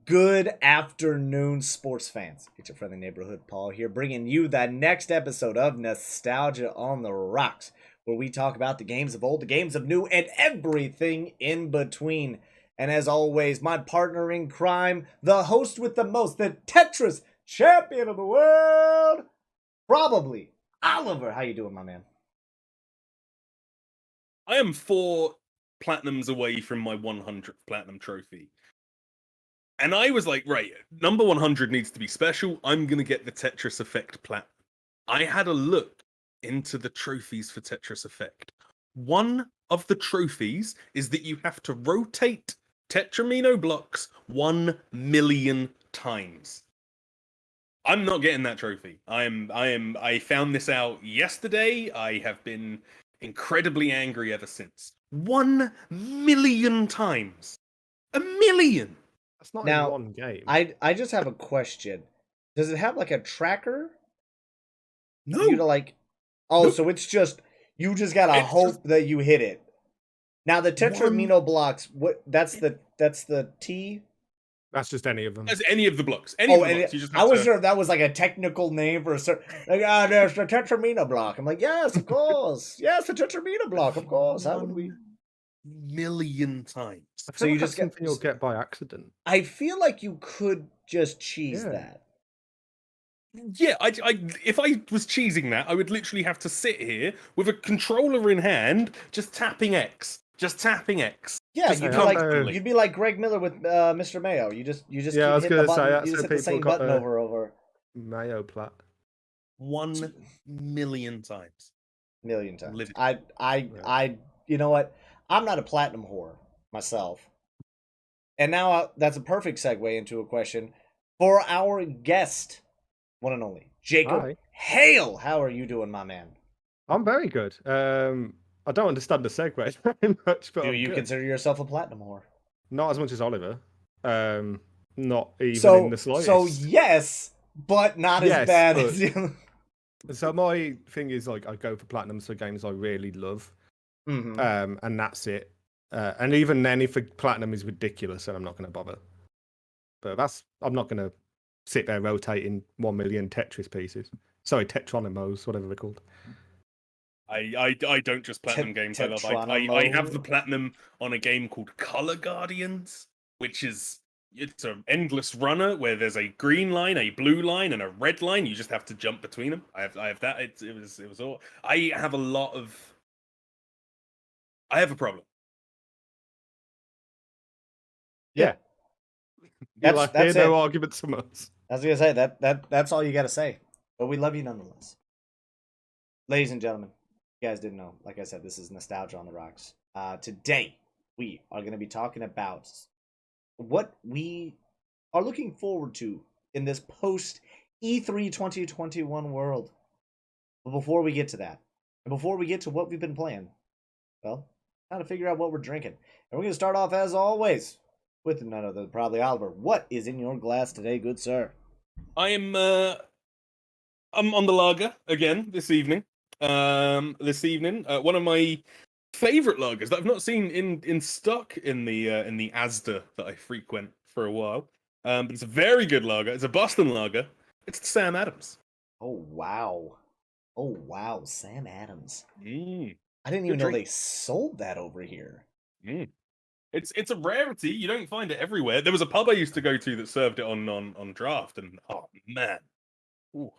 Good afternoon, sports fans. It's your friendly neighborhood Paul here, bringing you the next episode of Nostalgia on the Rocks, where we talk about the games of old, the games of new, and everything in between. And as always, my partner in crime, the host with the most, the Tetris champion of the world, probably Oliver. How you doing, my man? I am 4 platinums away from my 100th platinum trophy. And I was like, right, number 100 needs to be special. I'm going to get the Tetris Effect platinum. I had a look into the trophies for Tetris Effect. One of the trophies is that you have to rotate Tetramino blocks 1 million times. I'm not getting that trophy. I found this out yesterday. I have been incredibly angry ever since. 1 million times. 1 million. That's not Now, in one game. I just have a question. Does it have like a tracker? No. For you to like, oh, Nope. so it's just you just gotta It's hope just- that you hit it. Now the Tetramino blocks, what? That's the T. That's just any of them. As any of the blocks. Any of the blocks. You just I have was to... sure if that was like a technical name for a certain. Like, there's the Tetramino block. I'm like, yes, of course, yes, the Tetramino block, of course. How would we? 1 million times. I So feel you like just that's something you'll get by accident. I feel like you could just cheese Yeah. that. Yeah, if I was cheesing that, I would literally have to sit here with a controller in hand, just tapping X. Just tapping X. Yeah, Just you'd be like Greg Miller with Mr. Mayo. You just Yeah, I keep was hitting the gonna say, button. that's You just how hit the same people got button the- over. Mayo plat. 1 million times. Million times. Livid. I you know what? I'm not a platinum whore myself. And now that's a perfect segue into a question for our guest, one and only, Jacob Hi. Hale. How are you doing, my man? I'm very good. I don't understand the segue very much, but Do I'm you good. consider yourself a platinum whore? Not as much as Oliver. Not even So, in the slightest. so yes, but not as Yes, bad but- as you. So my thing is like I go for platinums for games I really love, Mhm. and that's it. And even then, if a platinum is ridiculous, then I'm not going to bother. But I'm not going to sit there rotating 1 million Tetris pieces. Sorry, Tetronimos, whatever they're called. I don't just platinum games I love. I have the platinum on a game called Color Guardians, which is it's an endless runner where there's a green line, a blue line, and a red line. You just have to jump between them. I have that. It was all. I have a lot of. I have a problem. Yeah. That's Hear no it. arguments from us. I was gonna say that's all you gotta say. But we love you nonetheless. Ladies and gentlemen, you guys didn't know, like I said, this is Nostalgia on the Rocks. Today we are gonna be talking about what we are looking forward to in this post E3 2021 world. But before we get to that, and before we get to what we've been playing, well, how to figure out what we're drinking. And we're gonna start off as always with none other than probably Oliver. What is in your glass today, good sir? I'm on the lager again this evening. One of my favorite lagers that I've not seen in stock in the Asda that I frequent for a while. But it's a very good lager. It's a Boston lager. It's the Sam Adams. Oh wow. Oh wow, Sam Adams. Mm. I didn't even Good know drink. they sold that over here. Mm. It's a rarity. You don't find it everywhere. There was a pub I used to go to that served it on draft, and oh man, ooh.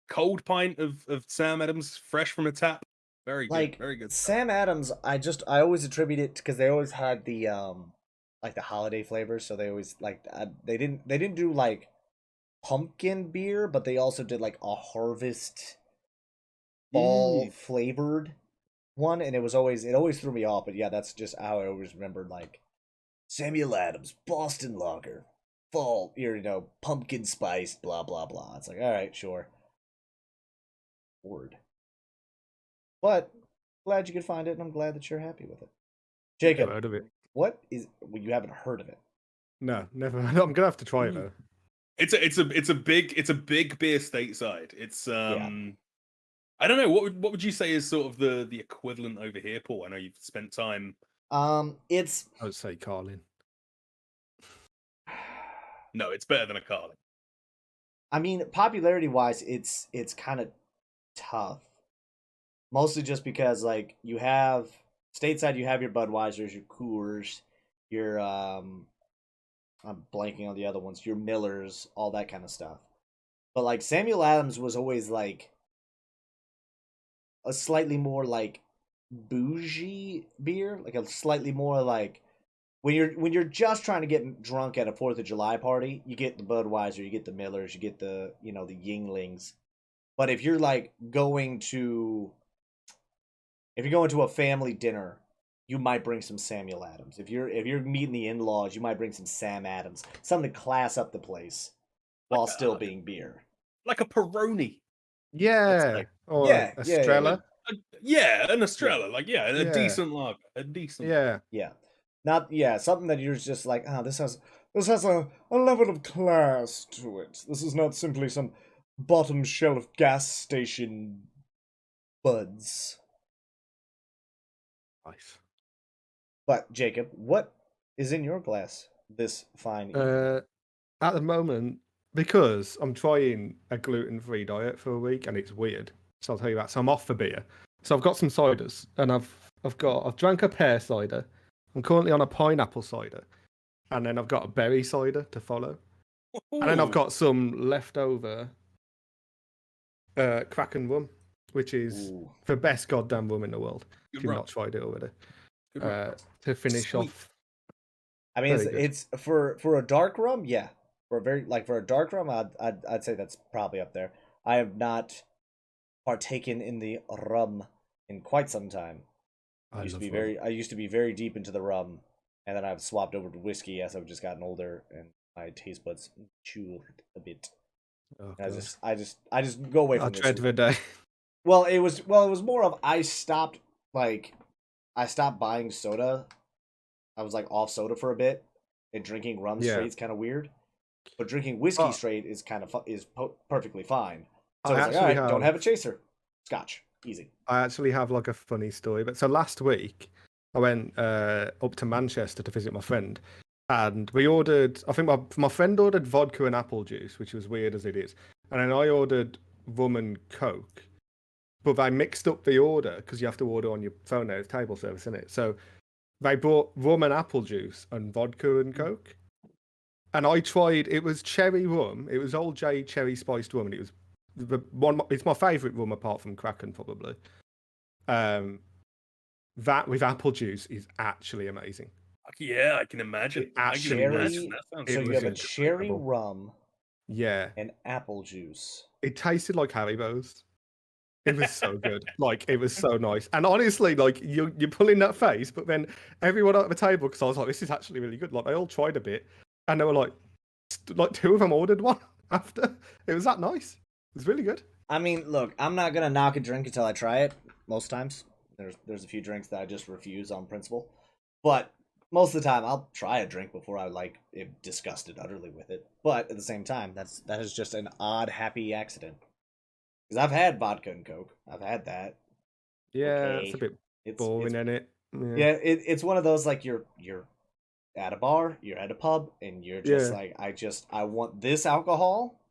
Cold pint of Sam Adams, fresh from a tap. Very good, very good. Sam Adams, I always attribute it because they always had the like the holiday flavors, so they always like they didn't do like pumpkin beer, but they also did like a harvest fall flavored one, and it always threw me off. But yeah, that's just how I always remembered like Samuel Adams, Boston Lager, fall, pumpkin spiced, blah blah blah. It's like, all right, sure. Word. But glad you could find it, and I'm glad that you're happy with it. Jacob, Never heard of it. what is? Well, you haven't heard of it. No, never. I'm gonna have to try it though. It's a big beer stateside. It's I don't know what would you say is sort of the equivalent over here, Paul? I know you've spent time. It's I would say Carlin. No, it's better than a Carling. I mean, popularity-wise, it's kind of tough. Mostly just because, like, you have stateside, you have your Budweisers, your Coors, your I'm blanking on the other ones, your Millers, all that kind of stuff. But like Samuel Adams was always like a slightly more like bougie beer, like a slightly more like when you're just trying to get drunk at a 4th of July party, you get the Budweiser, you get the Millers, you get the the Yinglings. But if you're like going to a family dinner, you might bring some Samuel Adams. If you're meeting the in-laws, you might bring some Sam Adams, something to class up the place while still being beer. Like a Peroni. Yeah. Like, or yeah, Estrella. Yeah, an Estrella. Like, a Yeah. decent lager. A decent. Yeah. Something that you're just like, this has a level of class to it. This is not simply some bottom shelf gas station buds. Nice. But Jacob, what is in your glass this fine evening? At the moment, because I'm trying a gluten-free diet for a week and it's weird, so I'll tell you that. So I'm off for beer. So I've got some ciders, and I've drank a pear cider. I'm currently on a pineapple cider, and then I've got a berry cider to follow, and then I've got some leftover Kraken rum, which is the best goddamn rum in the world. If you've not tried it already, to finish off. I mean, it's for a dark rum, yeah. For a dark rum, I'd say that's probably up there. I have partaken in the rum in quite some time. I used to be very deep into the rum, and then I've swapped over to whiskey as I've just gotten older, and my taste buds matured a bit. Oh, I just go away from this. I dread the day. Well, it was more of I stopped buying soda. I was like off soda for a bit, and drinking rum straight is kind of weird. But drinking whiskey straight is perfectly fine. So I was like, all right, don't have a chaser. Scotch, easy. I actually have like a funny story. But so last week, I went up to Manchester to visit my friend, and we ordered. I think my friend ordered vodka and apple juice, which was weird as it is, and then I ordered rum and Coke. But they mixed up the order because you have to order on your phone now. It's table service, isn't it? So they brought rum and apple juice and vodka and Coke. And I tried, it was cherry rum. It was Old J cherry spiced rum. And it was it's my favourite rum apart from Kraken, probably. That with apple juice is actually amazing. Yeah, I can imagine. That sounds so you have a cherry rum. Yeah. And apple juice. It tasted like Haribo's. It was so good. Like, it was so nice. And honestly, like, you're pulling that face, but then everyone at the table, because I was like, this is actually really good. Like, they all tried a bit, and they were like 2 of them ordered one after. It was that nice. It was really good. I mean, look, I'm not going to knock a drink until I try it, most times. There's a few drinks that I just refuse on principle. But most of the time, I'll try a drink before I, like, am disgusted utterly with it. But at the same time, that is just an odd, happy accident. Because I've had vodka and Coke. I've had that. Yeah, it's a bit boring, isn't it? Yeah, it's one of those, like, you're at a bar, you're at a pub, and you're just like, I want this alcohol,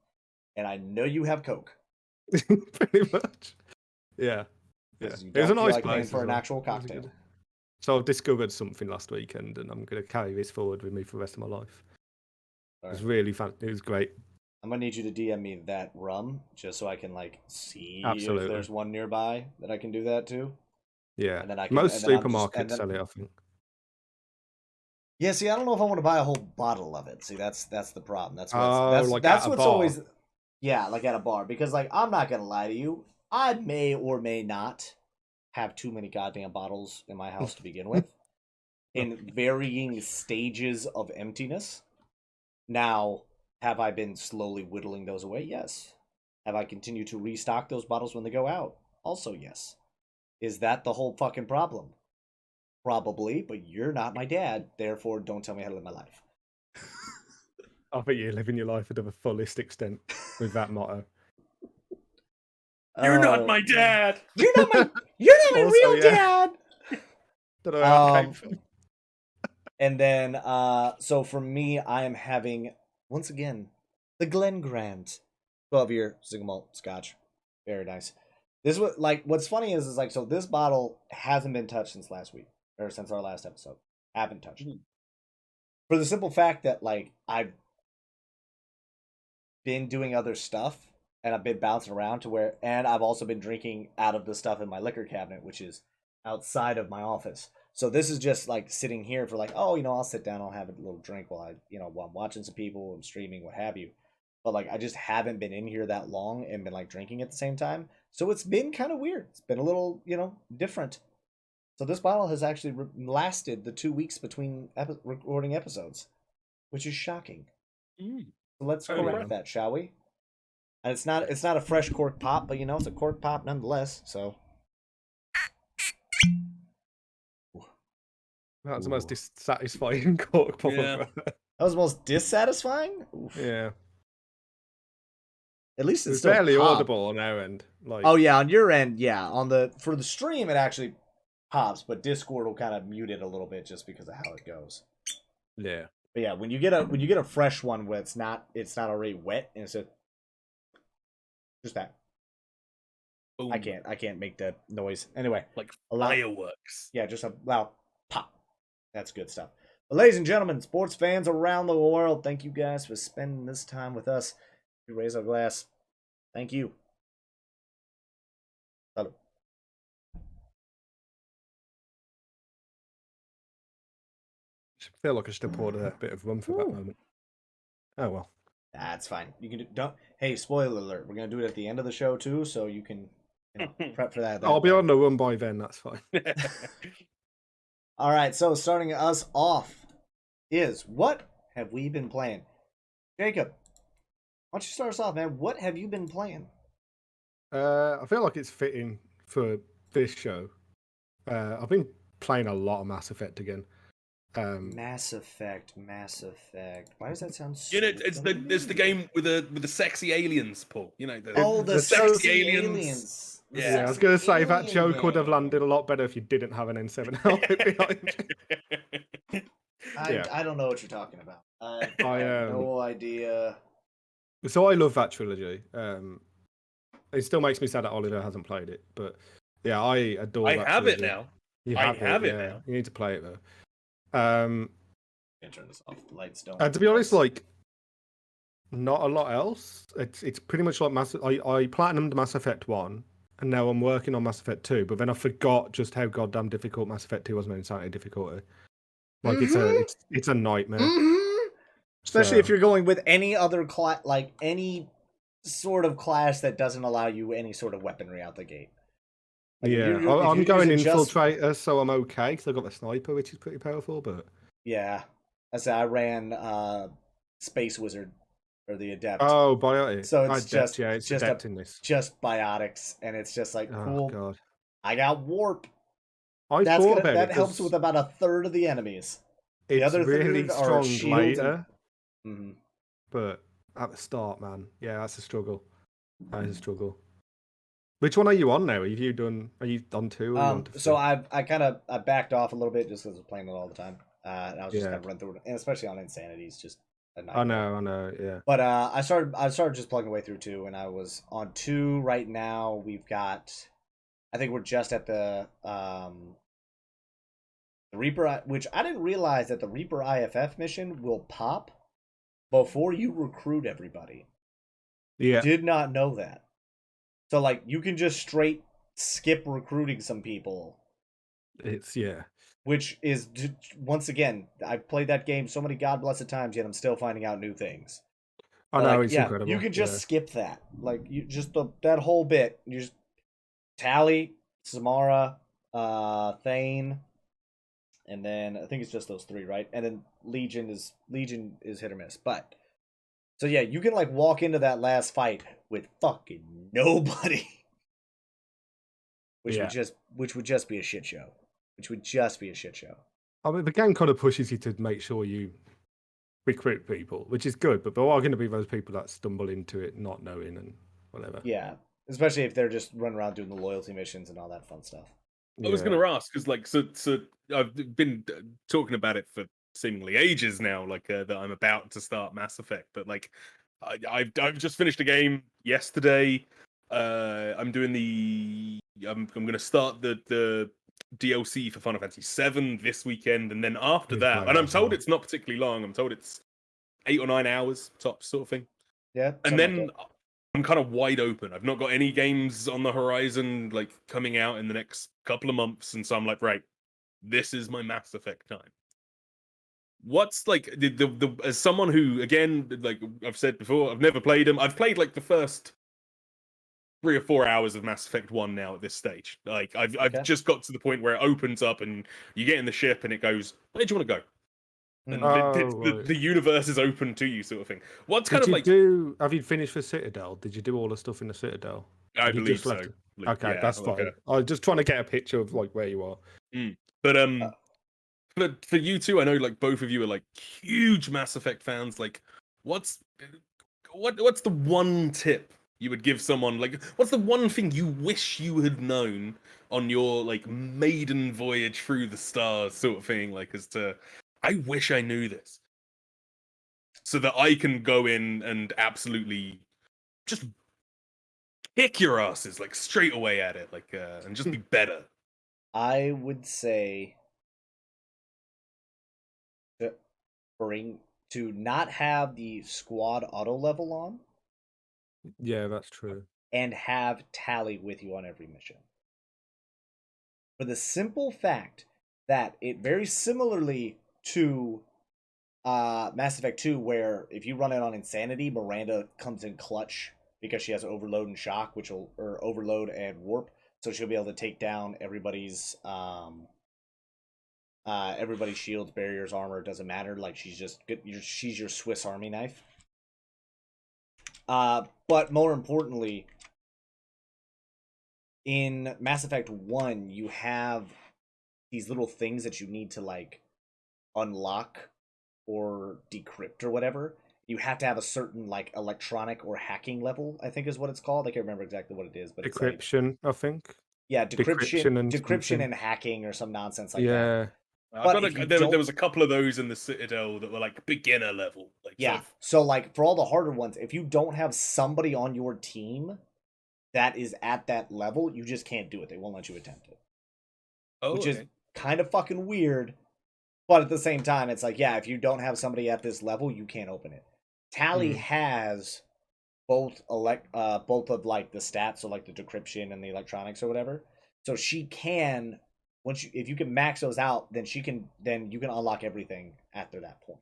and I know you have Coke. Pretty much. Yeah. It was a nice place for an actual cocktail. So I discovered something last weekend, and I'm going to carry this forward with me for the rest of my life. It was really fun. It was great. I'm gonna need you to DM me that rum just so I can like see if there's one nearby that I can do that to. Yeah, and then I can, most supermarkets sell it, I think. Yeah, see, I don't know if I want to buy a whole bottle of it. See, that's the problem. That's what's always like at a bar, because like I'm not gonna lie to you, I may or may not have too many goddamn bottles in my house to begin with, in varying stages of emptiness. Now, have I been slowly whittling those away? Yes. Have I continued to restock those bottles when they go out? Also, yes. Is that the whole fucking problem? Probably, but you're not my dad, therefore don't tell me how to live my life. I think you're living your life to the fullest extent with that motto. You're not my dad! You're not my real dad! Don't know where that came from. And then, so for me, I am having once again, the Glen Grant 12-year single malt Scotch. Very nice. This was like what's funny is like so this bottle hasn't been touched since last week or since our last episode. Haven't touched it. For the simple fact that like I've been doing other stuff and I've been bouncing around to where and I've also been drinking out of the stuff in my liquor cabinet, which is outside of my office. So this is just like sitting here for like, oh, I'll sit down, I'll have a little drink while while I'm watching some people, I'm streaming, what have you. But like I just haven't been in here that long and been like drinking at the same time. So it's been kind of weird. It's been a little, different. So this bottle has actually lasted the 2 weeks between recording episodes, which is shocking. So let's correct that, shall we? And it's not a fresh cork pop, but it's a cork pop nonetheless. So that's the most dissatisfying cork pop. Yeah. That was the most dissatisfying. Oof. Yeah. At least it's It's barely pop. audible on our end. Like, oh yeah, on your end, yeah. For the stream, it actually pops, but Discord will kind of mute it a little bit just because of how it goes. yeah. But yeah, when you get a fresh one where it's not already wet and it's just that. Boom. I can't make the noise. Anyway, Like loud, fireworks. yeah, just a loud pop. That's good stuff. But ladies and gentlemen, sports fans around the world, thank you guys for spending this time with us. We raise our glass. Thank you. Salud. I feel like I should have poured a bit of rum for that moment. Oh well. That's fine. You can don't. Hey, spoiler alert! We're gonna do it at the end of the show too, so you can prep for that. I'll be on the rum by then. That's fine. All right. So starting us off is what have we been playing? Jacob, why don't you start us off, man? What have you been playing? I feel like it's fitting for this show. I've been playing a lot of Mass Effect again. Mass Effect. Why does that sound so it's the game with the sexy aliens, Paul. the sexy aliens. Yeah, I was going to say that joke would have landed a lot better if you didn't have an N7 helmet behind you. I don't know what you're talking about. I have no idea. So I love that trilogy. It still makes me sad that Oliver hasn't played it, but yeah, I adore. I that have trilogy. it now. You I have it yeah. now. You need to play it though. Can't turn this off. The lights don't. To be honest, like not a lot else. It's pretty much like I platinumed Mass Effect 1, and now I'm working on Mass Effect 2. But then I forgot just how goddamn difficult Mass Effect 2 was in insanity difficulty. Like it's a nightmare. Mm-hmm. Especially if you're going with any other class, like any sort of class that doesn't allow you any sort of weaponry out the gate. Like I'm going infiltrator, so I'm okay because I got the sniper, which is pretty powerful. But yeah, I ran Space Wizard or the Adept. Oh, biotic. So it's just Adept in this. Just biotics, and it's just like cool. God. I got warp. That helps with about a third of the enemies. It's the other really strong later, and... but at the start, man, yeah, that's a struggle. That is a struggle. Which one are you on now? Are you on 2? Or so I backed off a little bit just because I was playing it all the time. And I was just gonna run through it, and especially on Insanity, it's just a nightmare. I know, yeah. But I started just plugging away through 2, and I was on 2 right now. We've got, I think we're just at the Reaper, which I didn't realize that the Reaper IFF mission will pop before you recruit everybody. Yeah, did not know that. So like you can just straight skip recruiting some people. Which is, once again, I've played that game so many god blessed times, yet I'm still finding out new things. I know, it's incredible. You can just skip that. Like, you just, that whole bit, you just, Tally, Samara, Thane, and then, I think it's just those 3, right? And then Legion is hit or miss. But, so yeah, you can, like, walk into that last fight with fucking nobody. Which would just be a shit show. I mean, the game kind of pushes you to make sure you recruit people, which is good, but there are going to be those people that stumble into it not knowing and whatever. Yeah, especially if they're just running around doing the loyalty missions and all that fun stuff. I was going to ask, because, like, so I've been talking about it for seemingly ages now, like that I'm about to start Mass Effect. But like, I've just finished a game yesterday. I'm doing I'm going to start the DLC for Final Fantasy VII this weekend, and then after You've that, played and I'm as told well. it's not particularly long. I'm told it's 8 or 9 hours tops, sort of thing. Yeah. And something then like that. I'm kind of wide open. I've not got any games on the horizon like coming out in the next couple of months, and so I'm like, right, this is my Mass Effect time. What's like the as someone who, again, like I've said before, I've never played them. I've played like the first 3 or 4 hours of Mass Effect 1 now at this stage. Like I've Okay. just got to the point where it opens up and you get in the ship and it goes, where do you want to go? And Right. the universe is open to you, sort of thing. What's kind Did of you like, do? Have you finished the Citadel? Did you do all the stuff in the Citadel? I Have you believe just so. left it? Like, Okay, yeah, that's like, fine. I was just trying to get a picture of like where you are. But Uh, for you two, I know like both of you are like huge Mass Effect fans. Like, what's the one tip you would give someone? Like, what's the one thing you wish you had known on your like maiden voyage through the stars, sort of thing? Like, as to, I wish I knew this, so that I can go in and absolutely just kick your asses like straight away at it, like, and just be better. I would say to to not have the squad auto level on Yeah, that's true. and have Tally with you on every mission. For the simple fact that it very similarly to Mass Effect 2, where if you run it on Insanity, Miranda comes in clutch because she has Overload and Shock, or Overload and Warp, so she'll be able to take down everybody's shields, barriers, armor. Doesn't matter. Like she's just good. She's your Swiss Army knife. But more importantly, in Mass Effect 1, you have these little things that you need to like unlock or decrypt or whatever. You have to have a certain like electronic or hacking level, I think is what it's called. I can't remember exactly what it is, but it's like, Decryption, I think. yeah, Decryption and decryption something. and hacking or some nonsense like that. Yeah. But if you there don't, was a couple of those in the Citadel that were like beginner level. Like, yeah. So like for all the harder ones, if you don't have somebody on your team that is at that level, you just can't do it. They won't let you attempt it. Which is kind of fucking weird. But at the same time, it's like, yeah, if you don't have somebody at this level, you can't open it. Tally has both of like the stats, so like the decryption and the electronics or whatever. So she can, if you can max those out, then you can unlock everything after that point.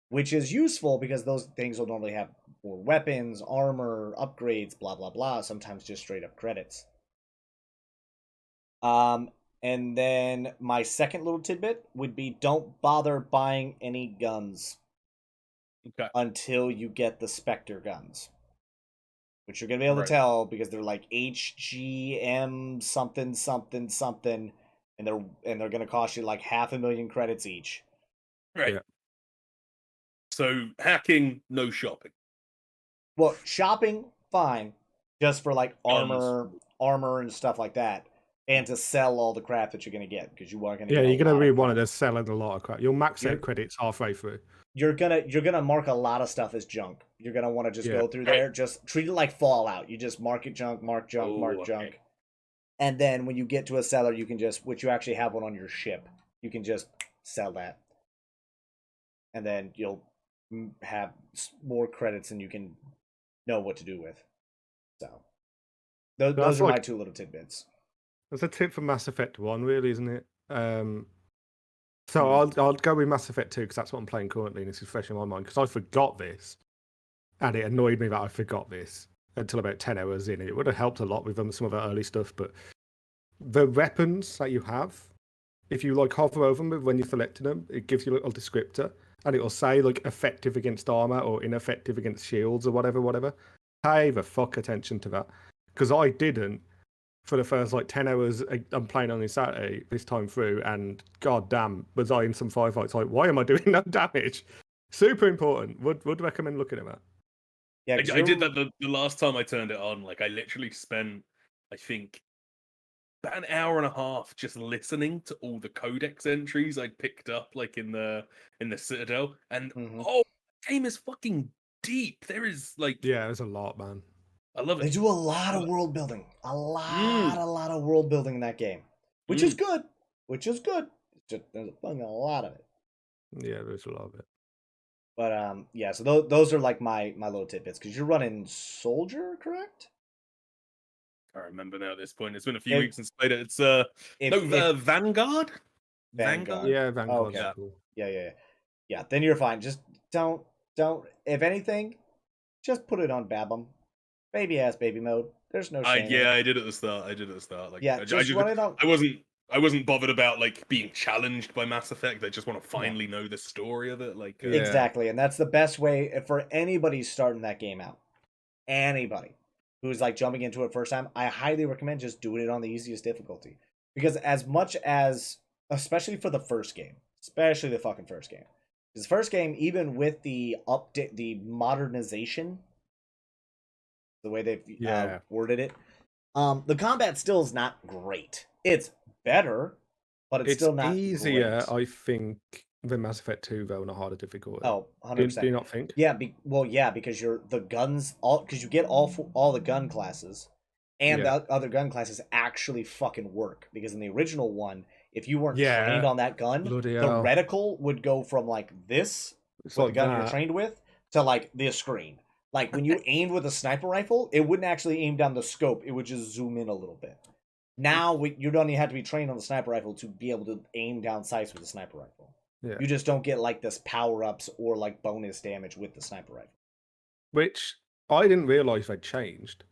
Which is useful because those things will normally have more weapons, armor, upgrades, blah blah blah, sometimes just straight up credits. And then my second little tidbit would be don't bother buying any guns until you get the Spectre guns. Which you're going to be able to tell because they're like HGM something something something, and they're going to cost you like 500,000 credits each. Right. Yeah. So hacking, no shopping. Well, shopping, fine. Just for like armor and stuff like that. And to sell all the crap that you're going to get, because you are going to get you're going to be one of those selling a lot of crap. You'll max out credits halfway through. You're gonna mark a lot of stuff as junk. You're gonna want to just go through there, just treat it like Fallout. You just mark it junk, mark junk, and then when you get to a seller, you can just, which you actually have one on your ship, you can just sell that, and then you'll have more credits and you can know what to do with. So those are my two little tidbits. That's a tip for Mass Effect 1, really, isn't it? So I'll go with Mass Effect 2 because that's what I'm playing currently, and this is fresh in my mind because I forgot this, and it annoyed me that I forgot this until about 10 hours in. It would have helped a lot with some of the early stuff, but the weapons that you have, if you like hover over them when you're selecting them, it gives you a little descriptor, and it will say like effective against armor or ineffective against shields or whatever. Pay the fuck attention to that because I didn't. For the first like 10 hours I'm playing on this Saturday this time through, and god damn was I in some firefights like, why am I doing no damage? Super important. Would recommend looking at that. Yeah, I did that the last time I turned it on. Like I literally spent, I think, about an hour and a half just listening to all the codex entries I'd picked up, like in the Citadel, and Mhm. oh, the game is fucking deep. There is like, Yeah, there's a lot, man. I love They it. do a lot of world building, a lot of world building in that game, which is good. Which is good. Just there's a fucking lot of it. Yeah, there's a lot of it. But yeah. So those are like my little tidbits because you're running soldier, correct? I remember now at this point. It's been a few If- weeks since I played it. It's if Vanguard. Vanguard. Yeah, Vanguard's Okay. Yeah. cool. Yeah. Then you're fine. Just don't. If anything, just put it on Babum. Baby ass baby mode. There's no shame. in it. I did at the start. Like, Yeah, just run it on. I wasn't bothered about like being challenged by Mass Effect. I just want to finally know the story of it. Like, Yeah. Exactly, and that's the best way for anybody starting that game out. Anybody who's like jumping into it first time, I highly recommend just doing it on the easiest difficulty. Because as much as, especially for the first game, especially the fucking first game, because the first game, even with the update, the modernization, the way they've worded it, the combat still is not great. It's better, but it's still not easier, great. I think, than Mass Effect 2 though, on a harder difficulty. Oh, 100%. Do you not think? Yeah, because you're the guns, because you get all the gun classes, and the other gun classes actually fucking work. Because in the original one, if you weren't trained on that gun, Bloody the hell. reticle would go from like this, It's with like the gun you're that. trained with, to like this screen. Like when you aimed with a sniper rifle, it wouldn't actually aim down the scope; it would just zoom in a little bit. Now you don't even have to be trained on the sniper rifle to be able to aim down sights with a sniper rifle. Yeah. You just don't get like this power ups or like bonus damage with the sniper rifle. Which I didn't realise they'd changed.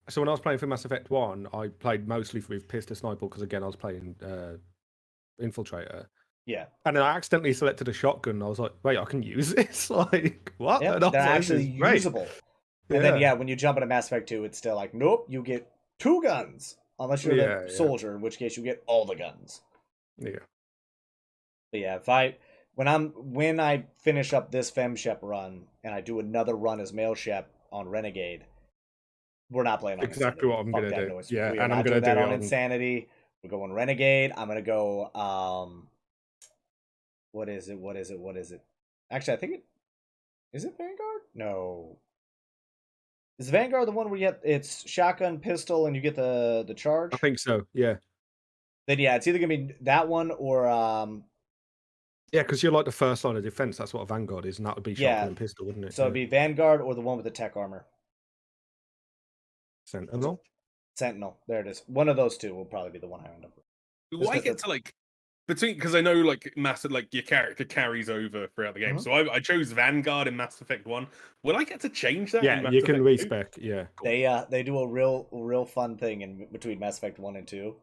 So when I was playing for Mass Effect 1, I played mostly with Pistol Sniper because again I was playing Infiltrator. Yeah. And then I accidentally selected a shotgun and I was like, wait, I can use this? Like, what? Yep, And I was they're like, actually this is great. usable. And then when you jump into Mass Effect 2, it's still like, nope, you get 2 guns. Unless you're the soldier, in which case you get all the guns. Yeah. But yeah, when I finish up this FemShep run and I do another run as Male Shep on Renegade, we're not playing on Exactly Insanity. what I'm Fuck gonna that do. noise. Yeah, we and are I'm not gonna doing that do it on on Insanity. We're going Renegade. I'm gonna go what is it? Actually, I think is it Vanguard? No. Is Vanguard the one where you get it's shotgun, pistol, and you get the charge? I think so, yeah. Then yeah, it's either gonna be that one or Yeah, because you're like the first line of defense. That's what a Vanguard is, and that would be shotgun and pistol, wouldn't it? So it'd be Vanguard or the one with the tech armor. Sentinel. Sentinel. There it is. One of those two will probably be the one I end up with. Why get to like between, because I know like like your character carries over throughout the game. So I chose Vanguard in Mass Effect 1. Will I get to change that? Yeah, you can respec. Yeah, they do a real fun thing in between Mass Effect 1 and 2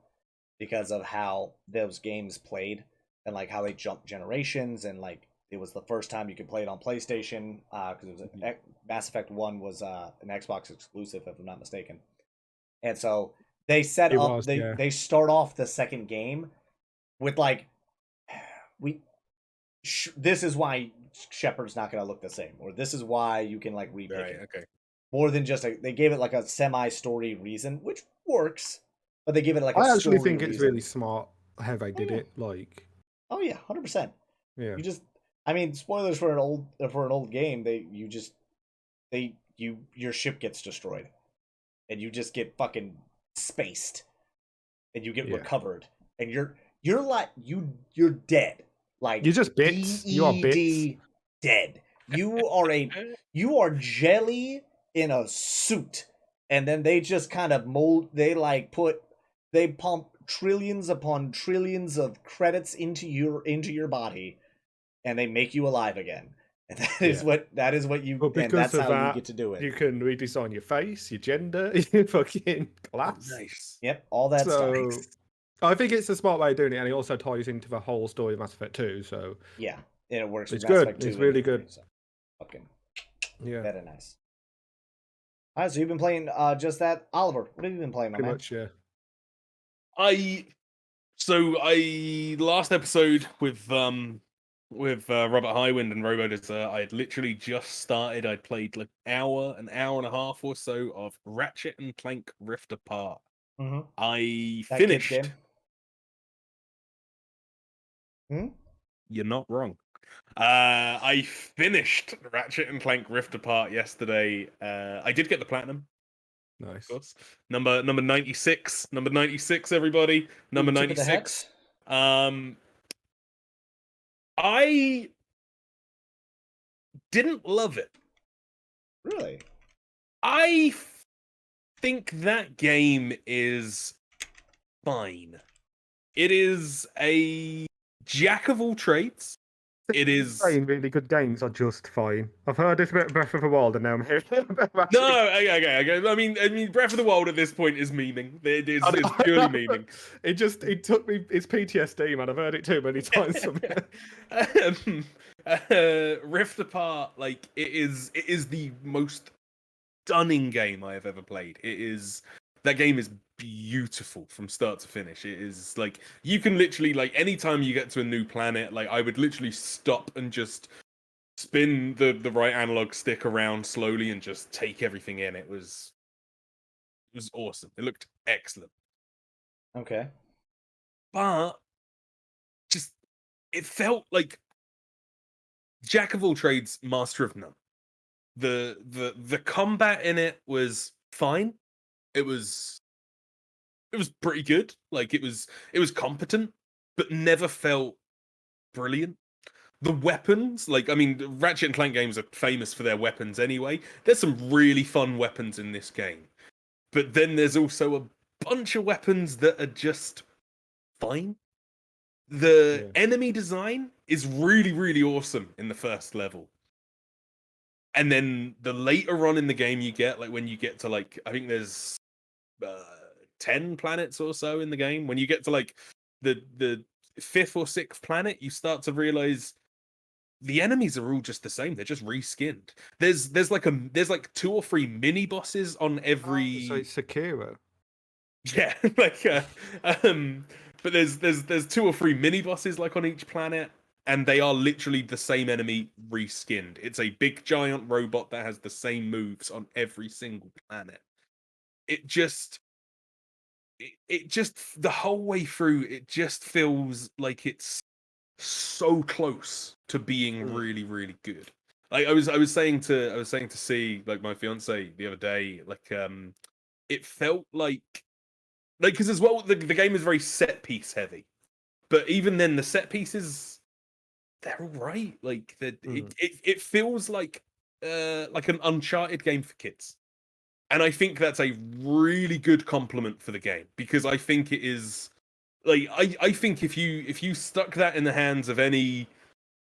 because of how those games played and like how they jumped generations, and like it was the first time you could play it on PlayStation because it was Mass Effect 1 was an Xbox exclusive if I'm not mistaken, and so they set up they start off the second game with like this is why Shepard's not going to look the same, or this is why you can like repick it. Okay. More than just they gave it like a semi-story reason, which works, but they give it like a I actually story think it's reason. really smart how they did it. Like, oh yeah, 100%. Yeah, you just, I mean, spoilers for an old game. Your ship gets destroyed, and you just get fucking spaced, and you get recovered, and you're like you're dead. Like you're just bits. You are bits. Dead. You are jelly in a suit, and then they just kind of they pump trillions upon trillions of credits into your body, and they make you alive again. And that is what you. And that's how you get to do it. You can redesign your face, your gender, your fucking class. Nice. Yep, all that stuff. I think it's a smart way of doing it, and it also ties into the whole story of Mass Effect 2. So yeah, and it works. It's good. It's really good. So. Fucking very nice. All right, so you've been playing just that, Oliver. What have you been playing, my man? Much, yeah. Last episode with Robert Highwind and Robo, I had literally just started. I'd played like an hour and a half or so of Ratchet and Clank Rift Apart. Mhm. I That kid's finished. game. Hmm? You're not wrong. I finished Ratchet and Clank Rift Apart yesterday. I did get the platinum, Nice. of course. Number 96. Number 96, everybody. Number Ooh, tip of the 96. hex. I didn't love it. Really? I think that game is fine. It is a jack of all trades. It is Playing really good games are just fine. I've heard this about Breath of the Wild, and now I'm hearing about no. Okay. I mean, Breath of the Wild at this point is memeing. It's purely memeing. It took me. It's PTSD, man. I've heard it too many times. Rift Apart, like it is the most stunning game I have ever played. That game is beautiful from start to finish. It is like you can literally like anytime you get to a new planet, like I would literally stop and just spin the right analog stick around slowly and just take everything in. It was awesome. It looked excellent. Okay. But just it felt like jack of all trades, master of none. The combat in it was fine. It was pretty good. Like it was competent, but never felt brilliant. The weapons, like I mean, the Ratchet and Clank games are famous for their weapons anyway. There's some really fun weapons in this game, but then there's also a bunch of weapons that are just fine. The enemy design is really, really awesome in the first level. And then the later on in the game you get, like when you get to like, I think there's 10 planets or so in the game. When you get to like the fifth or sixth planet, you start to realize the enemies are all just the same. They're just reskinned. There's like 2 or 3 mini bosses on every. So it's Sekiro. Yeah, like but there's 2 or 3 mini bosses like on each planet, and they are literally the same enemy reskinned. It's a big giant robot that has the same moves on every single planet. It just the whole way through, it just feels like it's so close to being really, really good. Like I was saying to see like my fiance the other day, like it felt like because as well the game is very set piece heavy, but even then the set pieces they're all right. Like it feels like an Uncharted game for kids. And I think that's a really good compliment for the game because I think it is like I think if you stuck that in the hands of any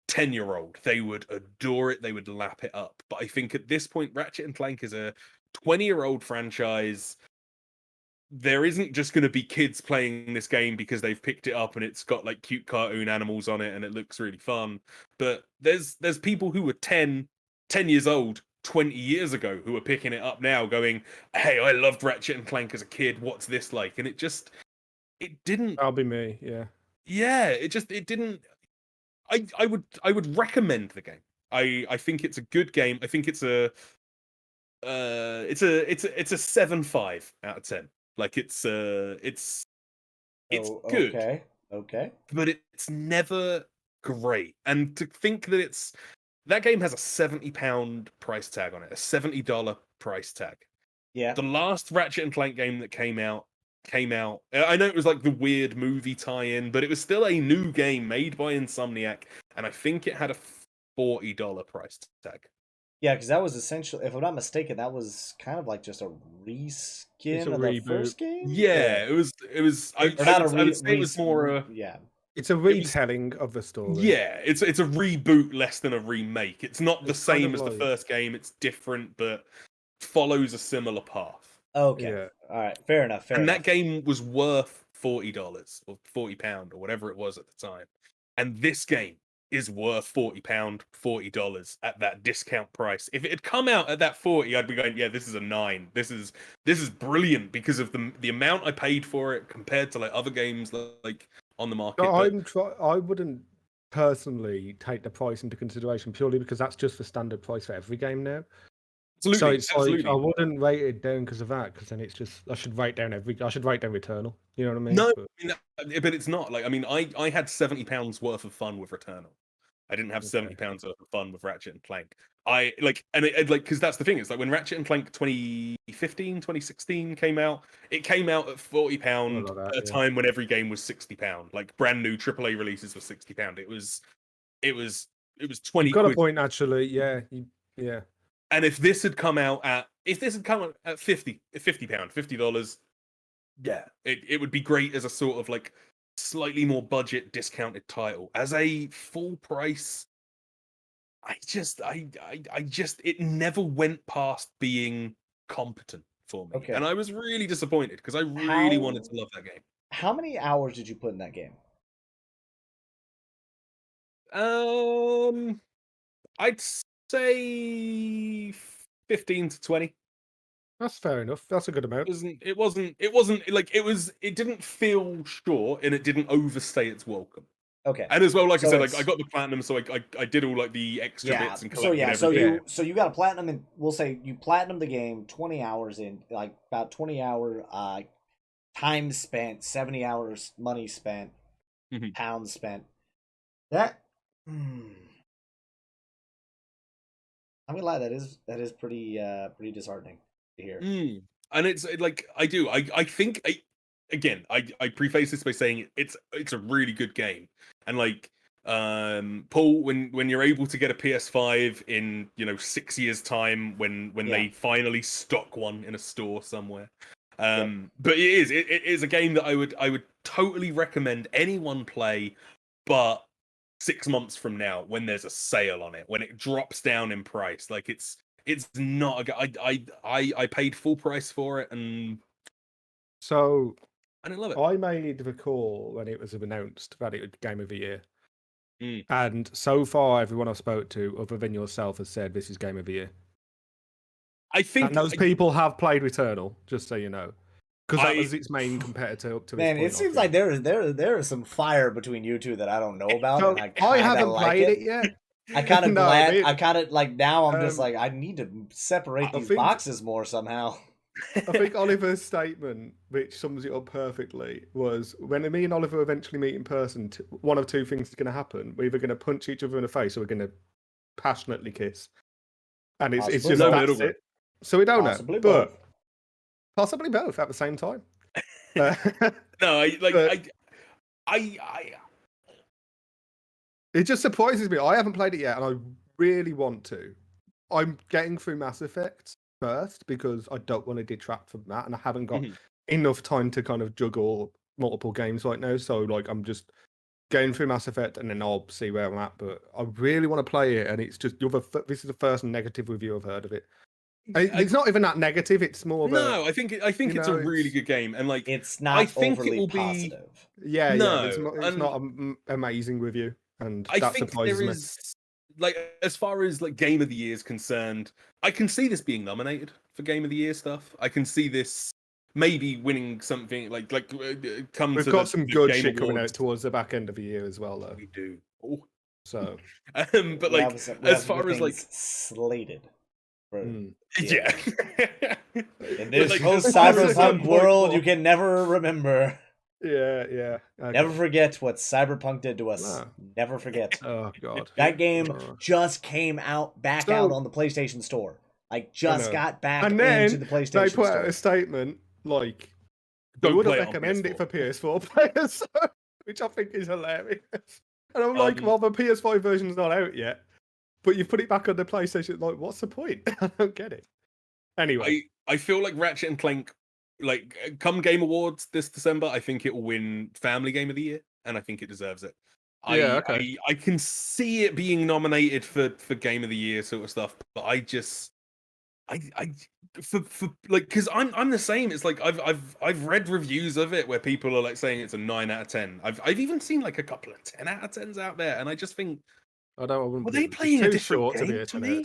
10-year-old, they would adore it, they would lap it up. But I think at this point Ratchet and Clank is a 20-year-old franchise. There isn't just going to be kids playing this game because they've picked it up and it's got like cute cartoon animals on it and it looks really fun. But there's people who were 10 years old 20 years ago who are picking it up now going, hey, I loved Ratchet and Clank as a kid. What's this like? And it didn't. That'll be me. Yeah. Yeah. It didn't. I would recommend the game. I think it's a good game. I think it's a 7.5 out of 10. Like it's good. Okay. But it's never great. And to think that that game has a £70 price tag on it, a $70 price tag. Yeah. The last Ratchet and Clank game that came out. I know it was like the weird movie tie-in, but it was still a new game made by Insomniac, and I think it had a $40 price tag. Yeah, because that was essentially, if I'm not mistaken, that was kind of like just a reskin of the first game. Yeah, it was. I would say it was more. It's a retelling of the story. Yeah, it's a reboot less than a remake. It's not the same as the first game. It's different, but follows a similar path. Okay. Yeah. All right. Fair enough. That game was worth $40 or £40 or whatever it was at the time, and this game is worth £40, $40 at that discount price. If it had come out at that 40, I'd be going, yeah, this is a 9. This is brilliant because of the amount I paid for it compared to like other games like on the market. No, I wouldn't personally take the price into consideration purely because that's just the standard price for every game now. Absolutely, So it's absolutely. like I wouldn't rate it down because of that, because then it's just I should rate down Returnal. You know what I mean? No, But, but it's not. Like, I mean, I had £70 worth of fun with Returnal. I didn't have Okay. £70 worth of fun with Ratchet and Clank. I like, and it like, because that's the thing. It's like when Ratchet and Clank 2015, 2016 came out, it came out at £40 Something like that, at a yeah. time when every game was £60. Like brand new AAA releases were £60. It was 20 You've got a quid. point, actually. Yeah, yeah. And if this had come out at £50, $50, yeah, it would be great as a sort of like slightly more budget discounted title. As a full price, I just it never went past being competent for me. Okay. And I was really disappointed because I really wanted to love that game. How many hours did you put in that game? I'd say 15 to 20. That's fair enough. That's a good amount. It wasn't like it didn't feel short and it didn't overstay its welcome. Okay. And as well, like So I said, like I got the platinum, so I did all like the extra bits and collecting everything. So you got a platinum, and we'll say you platinum the game 20 hours in, like about 20-hour time spent, 70 hours money spent, Mhm. pounds spent. That I'm gonna lie, that is pretty disheartening to hear. And it's like I think I preface this by saying it's a really good game. And like Paul, when you're able to get a PS5 in 6 years time when they finally stock one in a store somewhere. But it is a game that I would totally recommend anyone play, but 6 months from now when there's a sale on it, when it drops down in price. Like it's not I paid full price for it, and So I didn't love it. I made the call when it was announced that it was Game of the Year. Mm. And so far, everyone I've spoke to, other than yourself, has said this is Game of the Year. I think And those people have played Returnal, just so you know, because that was its main competitor up to this Man, point. it seems like there is some fire between you two that I don't know about. So, And I haven't played it yet. I kind of No, glad. me- I kind of like now. I'm just like I need to separate I these think- boxes more somehow. I think Oliver's statement, which sums it up perfectly, was when me and Oliver eventually meet in person, one of two things is going to happen. We're either going to punch each other in the face or we're going to passionately kiss. And it's Possibly just both. that's it. So we don't Possibly know. both. But possibly both at the same time. No, It just surprises me. I haven't played it yet, and I really want to. I'm getting through Mass Effect first because I don't want to detract from that, and I haven't got enough time to kind of juggle multiple games right now. So like, I'm just getting through Mass Effect, and then I'll see where I'm at. But I really want to play it, and it's just this is the first negative review I've heard of it. It's not even that negative. It's more of no. I think it's a really good game, and like it's not I think overly it will positive. Yeah, No, it's not amazing review, and I that think surprises there me. is like, as far as like Game of the Year is concerned, I can see this being nominated for Game of the Year stuff. I can see this maybe winning something like come We've to got the some the good Game shit coming out Awards. towards the back end of the year as well, though. We do. Oh. So, But We like, have some as far as like, things slated. For, yeah. In this like, post as far as, cyberpunk world, you can never remember. yeah. Okay. Never forget what cyberpunk did to us. No. Never forget. Oh god. That game just came out out on the PlayStation Store. Like just got back and then into the PlayStation they put Store. out a statement like, Don't "We wouldn't play it on recommend it PS4. for PS4 players," which I think is hilarious. And I'm like, well, the PS5 version's not out yet, but you put it back on the PlayStation. Like, what's the point? I don't get it. Anyway, I feel like Ratchet and Clank, like come Game Awards this December, I think it will win Family Game of the Year, and I think it deserves it. Yeah, okay. I can see it being nominated for Game of the Year sort of stuff, but I just for like, because I'm the same. It's like I've read reviews of it where people are like saying it's a 9 out of 10. I've even seen like a couple of 10 out of 10s out there, and I just think, were they playing a different game game to me?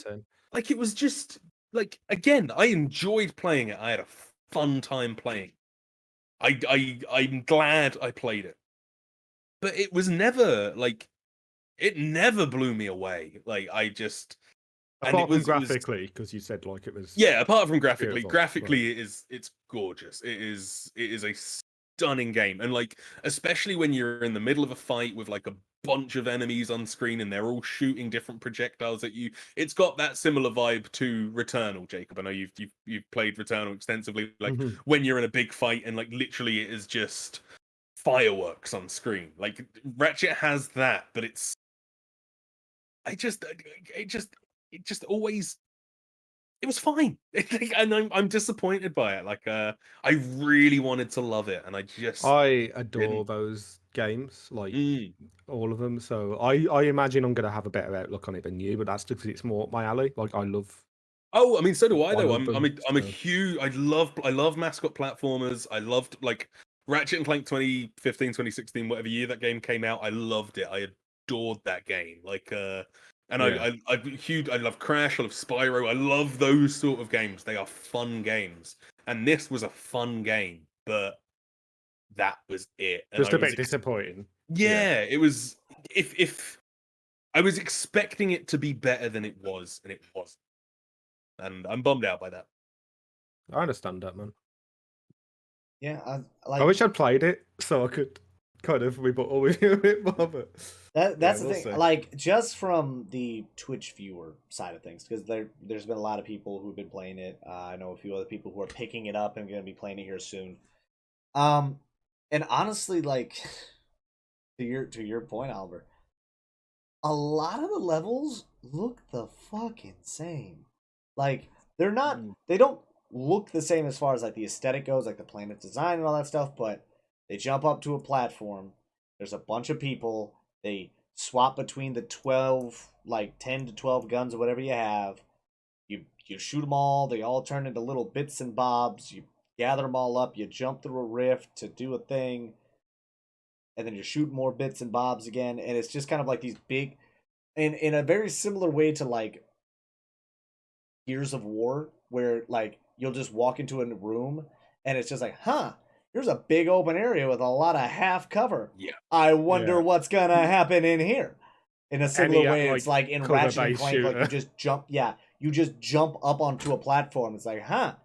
Like, it was just like, again, I enjoyed playing it. I had a fun time playing. I'm glad I played it, but it was never like, it never blew me away. Like, And Apart from it was graphically, because you said like it was. yeah. Apart from graphically, beautiful, graphically it's gorgeous. It is a stunning game, and like especially when you're in the middle of a fight with like a bunch of enemies on screen and they're all shooting different projectiles at you. It's got that similar vibe to Returnal, Jacob. I know you've played Returnal extensively. Like Mhm. when you're in a big fight and like literally it is just fireworks on screen. Like Ratchet has that, but it's I just it just always it was fine. And I'm disappointed by it. Like I really wanted to love it and I just I adore didn't. those games, like Mm. all of them. So I imagine I'm gonna have a better outlook on it than you, but that's because it's more up my alley. Like Oh, I mean, so do I I though. love them. I'm a So. huge. I love mascot platformers. I loved like Ratchet and Clank 2015, 2016, whatever year that game came out. I loved it. I adored that game. Like and Yeah. I huge. I love Crash. I love Spyro. I love those sort of games. They are fun games. And this was a fun game, but that was it. And Just I a was bit disappointing. yeah, it was if I was expecting it to be better than it was, and it wasn't. And I'm bummed out by that. I understand that, man. Yeah, I wish I'd played it so I could kind of rebuttal with you a bit more, but that's the we'll thing. see. Like, just from the Twitch viewer side of things, because there's been a lot of people who've been playing it. I know a few other people who are picking it up and going to be playing it here soon. And honestly, like to your point, Albert, a lot of the levels look the fucking same. Like they don't look the same as far as like the aesthetic goes, like the planet design and all that stuff, but they jump up to a platform, there's a bunch of people, they swap between the 12 like 10 to 12 guns or whatever you have. You shoot them all, they all turn into little bits and bobs, you gather them all up, you jump through a rift to do a thing, and then you shoot more bits and bobs again, and it's just kind of like these big in a very similar way to like Gears of War, where like you'll just walk into a room and it's just like, huh, here's a big open area with a lot of half cover. Yeah. I wonder Yeah. what's gonna happen in here. In a similar way, like, it's like in Ratchet and cover-based Clank, like you just jump up onto a platform. It's like, huh,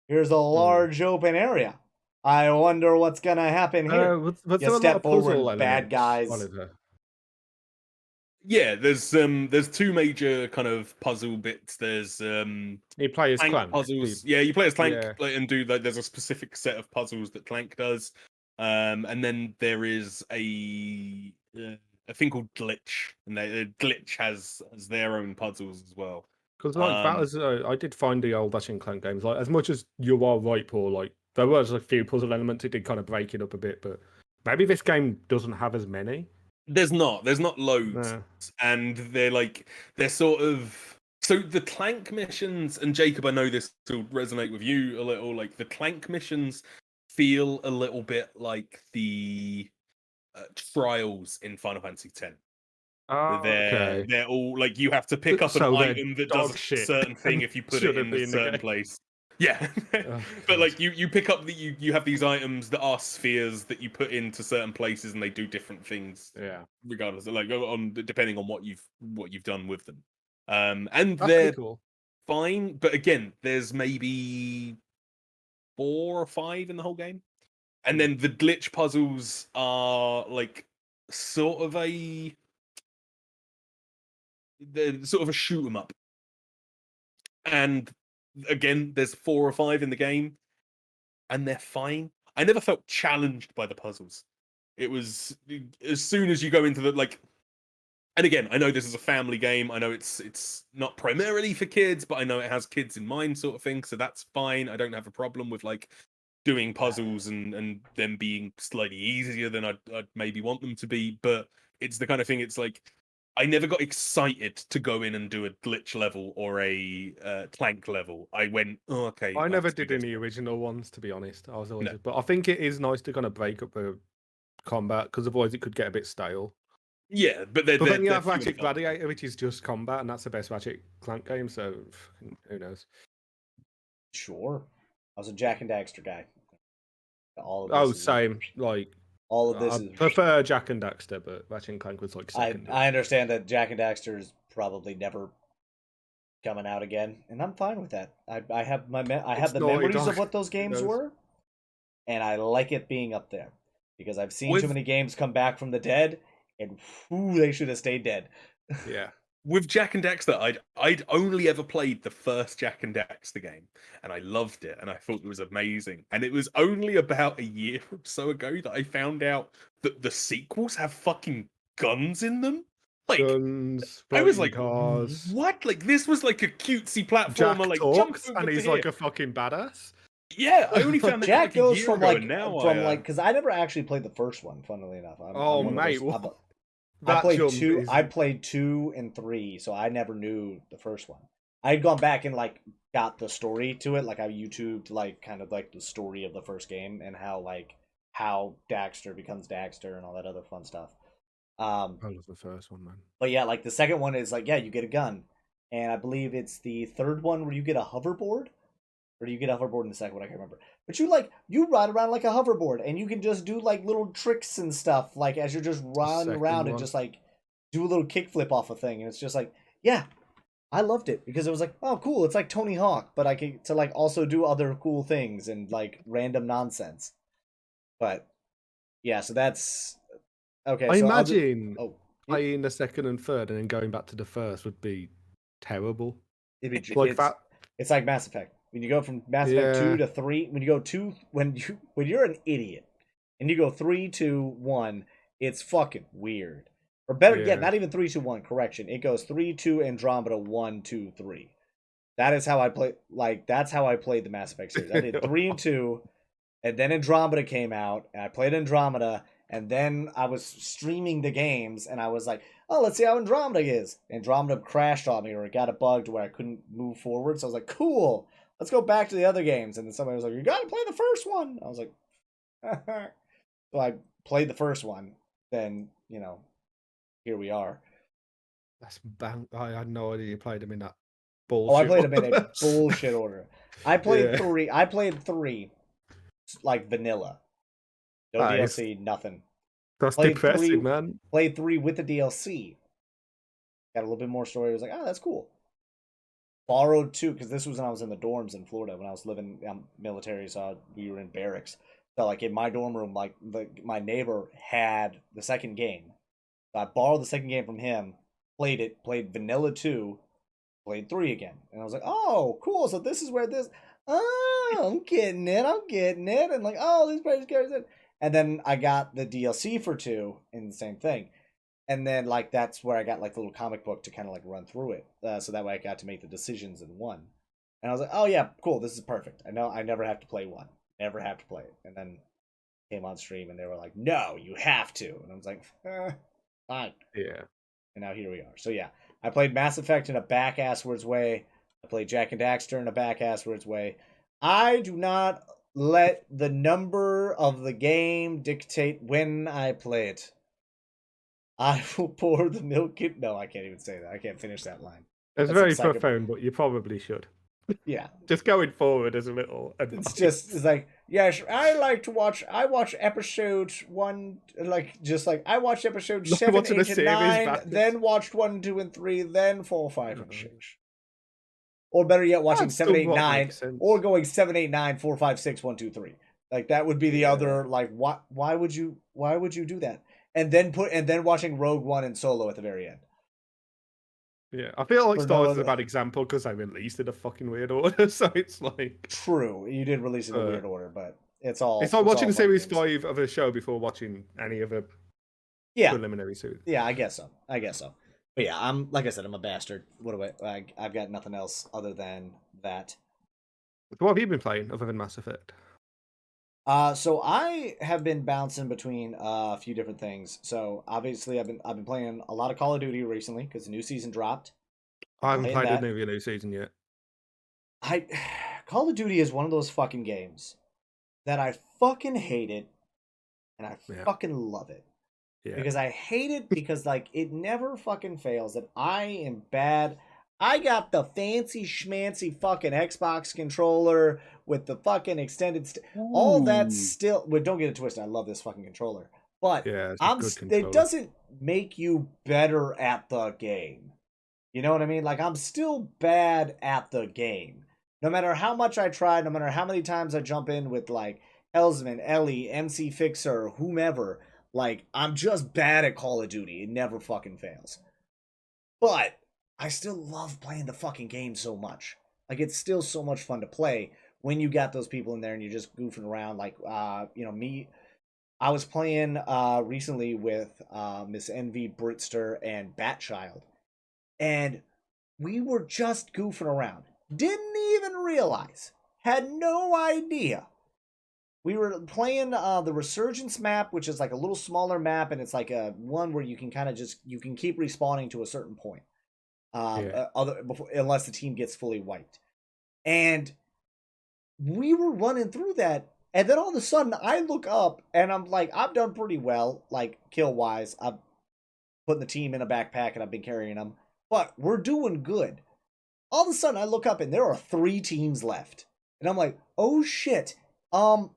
here's a large open area. I wonder what's gonna happen here. Was You there a lot step of forward, puzzle and bad elements, guys. Oliver? Yeah, there's two major kind of puzzle bits. There's You play as Clank. puzzles. Yeah, you play as Clank Yeah. and do like there's a specific set of puzzles that Clank does. And then there is a thing called Glitch, and Glitch has their own puzzles as well. Because like that was, I did find the old Ratchet and Clank games, like as much as you are right, Paul, like there was a few puzzle elements. It did kind of break it up a bit, but maybe this game doesn't have as many. There's not loads, No. and they're sort of so the Clank missions. And Jacob, I know this will resonate with you a little. Like the Clank missions feel a little bit like the trials in Final Fantasy X. Oh, okay. They're all like you have to pick up an So they're item that dog does a shit certain thing if you put it shouldn't in be a in the certain game. place. Yeah, Oh, but like God. you pick up you have these items that are spheres that you put into certain places and they do different things. Yeah, Regardless of like on depending on what you've done with them. And that's they're pretty cool. fine, but again, there's maybe 4 or 5 in the whole game. And then the glitch puzzles are like sort of they're sort of a shoot 'em up. And again, there's 4 or 5 in the game, and they're fine. I never felt challenged by the puzzles. It was as soon as you go into the like, and again, I know this is a family game. I know it's not primarily for kids, but I know it has kids in mind, sort of thing. So that's fine. I don't have a problem with like doing puzzles and them being slightly easier than I'd maybe want them to be. But it's the kind of thing. It's like I never got excited to go in and do a glitch level or a Clank level. I went, oh, okay. I never let's do did this any one. original ones, to be honest. I was always, No. but I think it is nice to kind of break up the combat because otherwise it could get a bit stale. Yeah, but But then you they're have few and Ratchet far. Gladiator, which is just combat, and that's the best Ratchet Clank game. So who knows? Sure. I was a Jack and Daxter guy. All of Oh, this is same. Like all of this I is prefer Jack and Daxter, but Ratchet and Clank was like I second. I understand that Jack and Daxter is probably never coming out again, and I'm fine with that. I have It's the Naughty memories Dog. of what those Who games knows? were, and I like it being up there because I've seen too With- many games come back from the dead, and whew, they should have stayed dead. Yeah. With Jak and Daxter, I'd only ever played the first Jak and Daxter game, and I loved it, and I thought it was amazing. And it was only about a year or so ago that I found out that the sequels have fucking guns in them. Like, Guns, I was floating like, cars. what? Like, this was like a cutesy platformer, Jack like jump talks, over and to he's here. like a fucking badass. Yeah, I only found that Jack like a goes year from ago, like and now because I never actually played the first one. Funnily enough, I'm Oh, one of mate, those- what? I That played jump two. is- I played 2 and 3, so I never knew the first one. I had gone back and like got the story to it. Like I YouTubed like kind of like the story of the first game and how Daxter becomes Daxter and all that other fun stuff. I love the first one, man. But yeah, like the second one is like, yeah, you get a gun, and I believe it's the third one where you get a hoverboard, or do you get a hoverboard in the second one? I can't remember. But you ride around like a hoverboard, and you can just do like little tricks and stuff, like as you're just running second around and one. just like do a little kickflip off a thing, and it's just like, yeah, I loved it because it was like, oh, cool, it's like Tony Hawk, but I can to like also do other cool things and like random nonsense. But yeah, so that's okay. I so imagine oh, playing the second and third and then going back to the first would be terrible. it'd be, Like that. It's like Mass Effect. When you go from Mass Effect 2 to 3, when you go 2 when you're an idiot and you go 3 to 1, it's fucking weird. Or better yet, not even 3 to 1, correction. It goes 3 2 Andromeda 1 2 3. That is how I play that's how I played the Mass Effect series. I did 3 and 2, and then Andromeda came out, and I played Andromeda, and then I was streaming the games, and I was like, oh, let's see how Andromeda is. Andromeda crashed on me, or it got a bug to where I couldn't move forward. So I was like, cool, let's go back to the other games. And then somebody was like, you gotta play the first one. I was like, so I played the first one. Then, here we are. That's bang. I had no idea you played them in that Oh, bullshit. I played them in a bullshit order. I played 3. I played 3 like vanilla. No Nice. DLC, nothing. That's Played depressing, 3 man. Played 3 with the DLC. Got a little bit more story. I was like, oh, that's cool. Borrowed 2 because this was when I was in the dorms in Florida when I was living military, so we were in barracks. So like in my dorm room, like my neighbor had the second game. So I borrowed the second game from him, played it, played vanilla 2, played 3 again, and I was like, oh, cool. So this is where this. Oh, I'm getting it. And like, oh, this place carries it. And then I got the DLC for 2, and the same thing. And then like that's where I got like the little comic book to kind of like run through it, so that way I got to make the decisions in 1. And I was like, oh yeah, cool, this is perfect. I know I never have to play 1, never have to play it. And then came on stream and they were like, no, you have to. And I was like, fine. Yeah. And now here we are. So yeah, I played Mass Effect in a back-asswards way. I played Jak and Daxter in a back-asswards way. I do not let the number of the game dictate when I play it. I will pour the milk in. No, I can't even say that. I can't finish that line. It's That's very exciting. profound, but you probably should. Yeah. Just going forward as a little advice. It's like, yes, I like to watch. I watch episode 1, I watched episode Like 7, watching a 8, and series 9, backwards. then watched 1, 2, and 3, then 4, 5, and 6. Or better yet, watching That 7, 8, somewhat 9, makes sense. or going 7, 8, 9, 4, 5, 6, 1, 2, 3. Like that would be the other. Like, why would you do that? And then watching Rogue One and Solo at the very end. Yeah, I feel like For Star no Wars is a other- bad example because I released it in a fucking weird order, so it's like True, you did release it in a weird order, but it's all. it's like watching all series fun games. 5 of a show before watching any of a Yeah, preliminary series. yeah, I guess so. But yeah, I'm like I said, I'm a bastard. What do I've got nothing else other than that. So what have you been playing other than Mass Effect? So I have been bouncing between a few different things. So obviously, I've been playing a lot of Call of Duty recently because the new season dropped. I haven't Playing played that. the new season yet. Call of Duty is one of those fucking games that I fucking hate it, and I Yeah. fucking love it. Yeah. Because I hate it because like it never fucking fails that I am bad. I got the fancy schmancy fucking Xbox controller with the fucking extended all that still. Well, don't get it twisted. I love this fucking controller, but Yeah, it's a good it controller. doesn't make you better at the game. You know what I mean? Like, I'm still bad at the game. No matter how much I try, no matter how many times I jump in with, like, Elsman, Ellie, MC Fixer, whomever, like, I'm just bad at Call of Duty. It never fucking fails. But I still love playing the fucking game so much. Like, it's still so much fun to play when you got those people in there and you're just goofing around. Like, me, I was playing recently with Miss Envy, Britster, and Batchild. And we were just goofing around. Didn't even realize. Had no idea. We were playing the Resurgence map, which is like a little smaller map, and it's like a one where you can kind of you can keep respawning to a certain point, unless the team gets fully wiped. And we were running through that, and then all of a sudden I look up and I'm like, I've done pretty well, like kill wise. I've putting the team in a backpack and I've been carrying them, but we're doing good. All of a sudden I look up and there are 3 teams left, and I'm like, oh shit.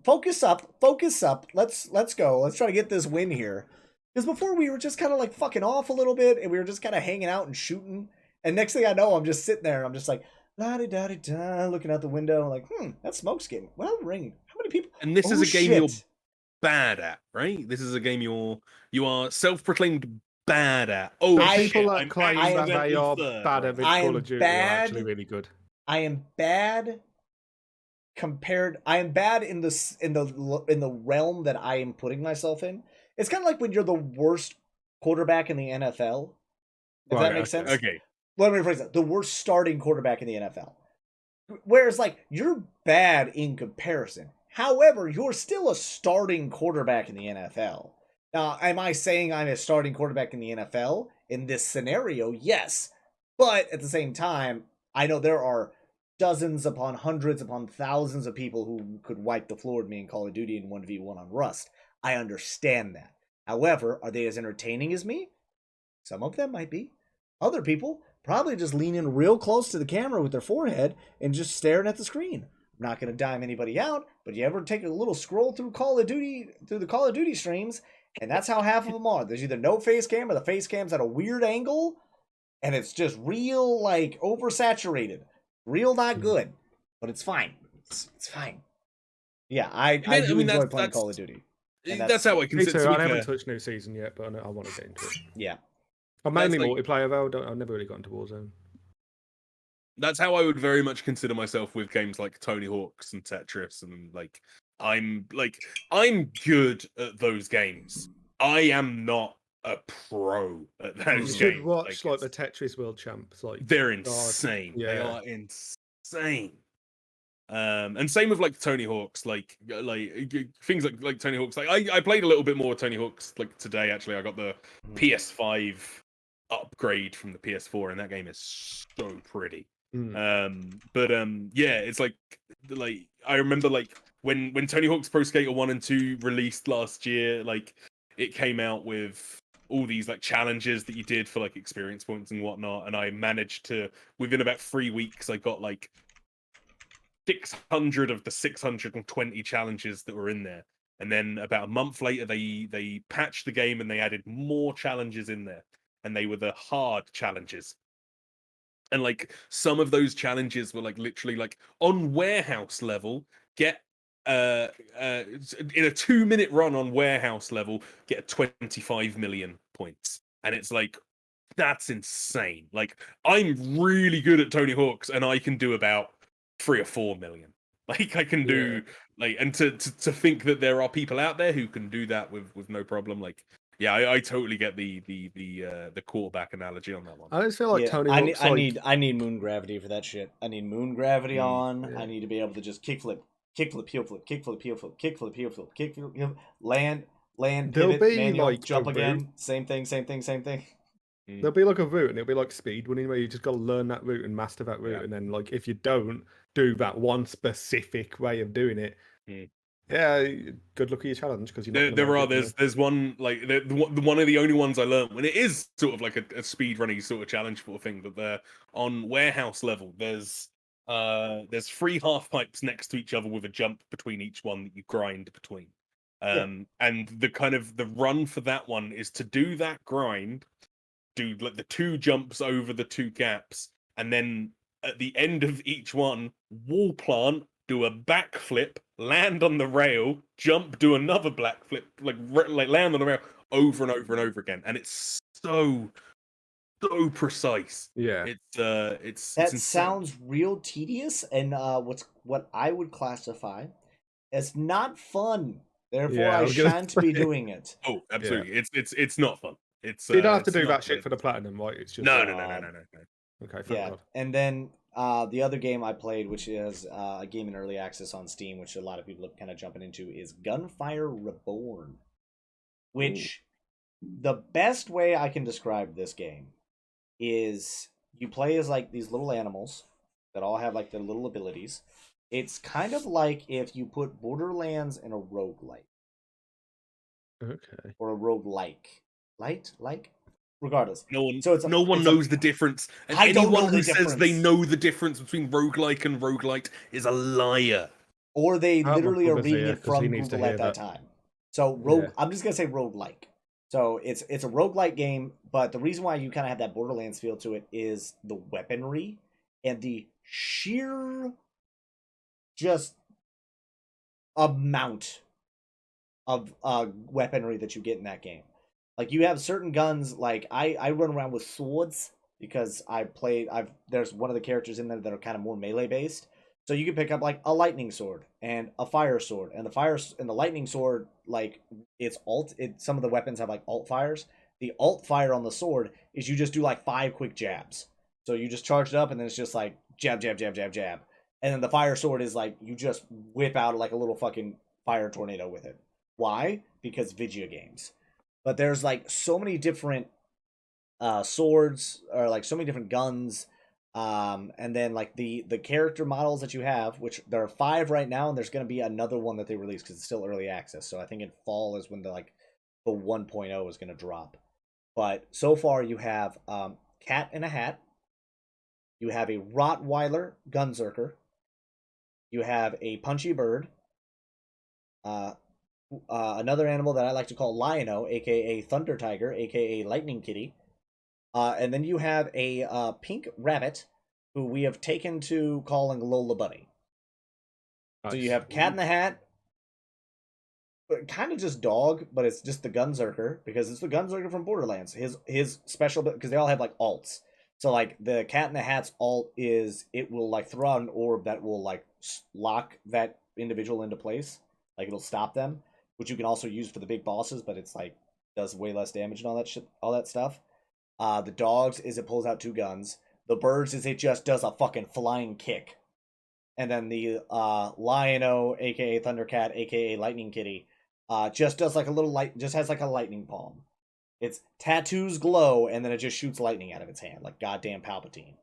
Focus up. Let's go. Let's try to get this win here. Because before we were just kind of like fucking off a little bit, and we were just kind of hanging out and shooting. And next thing I know, I'm just sitting there and I'm just like, la-di-da-di-da, looking out the window, like, that smoke's getting well ring. How many people? And this is a game you're bad at, right? This is a game you are self-proclaimed bad at. Oh, people that claim that they are bad at Call of Duty are actually really good. I am bad. I am bad in the realm that I am putting myself in. It's kind of like when you're the worst quarterback in the NFL. If that makes sense. Okay. Let me rephrase that. The worst starting quarterback in the NFL. Whereas, like, you're bad in comparison. However, you're still a starting quarterback in the NFL. Now, am I saying I'm a starting quarterback in the NFL in this scenario? Yes. But at the same time, I know there are dozens upon hundreds upon thousands of people who could wipe the floor with me in Call of Duty in 1v1 on Rust. I understand that. However, are they as entertaining as me? Some of them might be. Other people probably just lean in real close to the camera with their forehead and just staring at the screen. I'm not going to dime anybody out, but you ever take a little scroll through the Call of Duty streams, and that's how half of them are. There's either no face cam or the face cam's at a weird angle, and it's just real, like, oversaturated. Real not good, but it's fine. It's fine. Yeah, I do enjoy playing Call of Duty. That's how I consider. I haven't touched new season yet, but I want to get into it. Yeah, I'm mainly multiplayer though. I've never really got into Warzone. That's how I would very much consider myself with games like Tony Hawk's and Tetris, and I'm good at those games. I am not a pro at those games. You should watch like the Tetris World Champs. Like they're insane. Yeah. They are insane. And same with like Tony Hawk's, like things like Tony Hawk's. Like I played a little bit more Tony Hawk's like today. Actually, I got the PS5 upgrade from the PS4, and that game is so pretty. Yeah, it's like I remember like when Tony Hawk's Pro Skater 1 and 2 released last year, like it came out with all these like challenges that you did for like experience points and whatnot, and I managed to, within about 3 weeks, I got like 600 of the 620 challenges that were in there. And then about a month later, they patched the game and they added more challenges in there, and they were the hard challenges. And like some of those challenges were like literally like on warehouse level, get in a 2-minute run on warehouse level, get 25 million points. And it's like, that's insane. Like, I'm really good at Tony Hawk's, and I can do about 3 or 4 million. Like, I can do like, and to think that there are people out there who can do that with no problem. Like, yeah, I totally get the quarterback analogy on that one. I just feel like Tony Hawk's I need moon gravity for that shit. I need moon gravity on. Yeah. I need to be able to just kickflip, heel flip, kickflip, heel flip, kickflip, heel flip, kickflip, land, pivot, manual, jump again. Same thing. There'll be like a route, and it'll be like speedrunning, where you just got to learn that route and master that route, and then like if you don't do that one specific way of doing it, yeah, good luck at your challenge, because there's one like one of the only ones I learned when it is sort of like a speed running sort of challenge sort of thing. But they're on warehouse level. There's 3 half pipes next to each other with a jump between each one that you grind between. And the kind of the run for that one is to do that grind, do like the 2 jumps over the 2 gaps, and then at the end of each one, wall plant, do a backflip, land on the rail, jump, do another backflip, like land on the rail over and over and over again, and it's so precise. Yeah. It's That insane. sounds real tedious, and what I would classify as not fun. Therefore, Yeah, I I was gonna shan't be say. doing it. Oh, absolutely. It's not fun. It's You don't have to it's do not that shit fun. for the platinum, right? It's just No. Okay, thank Yeah, God. and then the other game I played, which is a game in early access on Steam, which a lot of people are kind of jumping into, is Gunfire Reborn. Which the best way I can describe this game is you play as like these little animals that all have like their little abilities. It's kind of like if you put Borderlands in a roguelike. Okay. Or a roguelike. Like? Regardless. No one, So no one knows the difference. And I don't anyone know the who says they difference. know the difference between roguelike and roguelite is a liar. Or they My literally are brother's reading here it 'cause he from needs to Google at hear that that. time. So Yeah. I'm just gonna say roguelike. So it's a roguelike game, but the reason why you kind of have that Borderlands feel to it is the weaponry and the sheer just amount of weaponry that you get in that game. Like you have certain guns, like I run around with swords because there's one of the characters in there that are kind of more melee based. So you can pick up like a lightning sword and a fire sword, and the lightning sword, like some of the weapons have like alt fires. The alt fire on the sword is you just do like 5 quick jabs. So you just charge it up and then it's just like jab jab jab jab jab. And then the fire sword is like you just whip out like a little fucking fire tornado with it. Why? Because video games. But there's like so many different swords, or like so many different guns, and then like the character models that you have, which there are 5 right now, and there's going to be another one that they release because it's still early access. So I think in fall is when the 1.0 is going to drop. But so far you have Cat in a Hat, you have a Rottweiler Gunzerker, you have a Punchy Bird, another animal that I like to call Lion-O, aka Thunder Tiger, aka Lightning Kitty. And then you have a pink rabbit, who we have taken to calling Lola Bunny. Nice. So you have Cat in the Hat, kind of just dog, but it's just the Gunzerker, because it's the Gunzerker from Borderlands. His special, because they all have like alts. So like the Cat in the Hat's alt is it will like throw out an orb that will like lock that individual into place, like it'll stop them, which you can also use for the big bosses, but it's like does way less damage and all that shit, all that stuff. The dogs is it pulls out 2 guns. The birds is it just does a fucking flying kick. And then the Lion-O, aka Thundercat, aka Lightning Kitty, just does like a little just has like a lightning palm. Its tattoos glow, and then it just shoots lightning out of its hand, like goddamn Palpatine.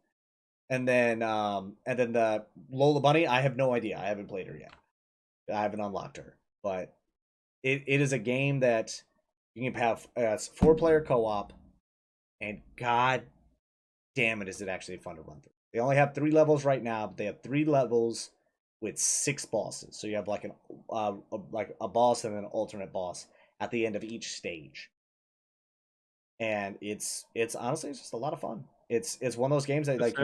And then the Lola Bunny, I have no idea. I haven't played her yet. I haven't unlocked her. But it is a game that you can have 4-player co-op, and god damn it, is it actually fun to run through. They only have 3 levels right now, but they have 3 levels with 6 bosses. So you have like a boss and an alternate boss at the end of each stage. And it's honestly it's just a lot of fun. It's one of those games that like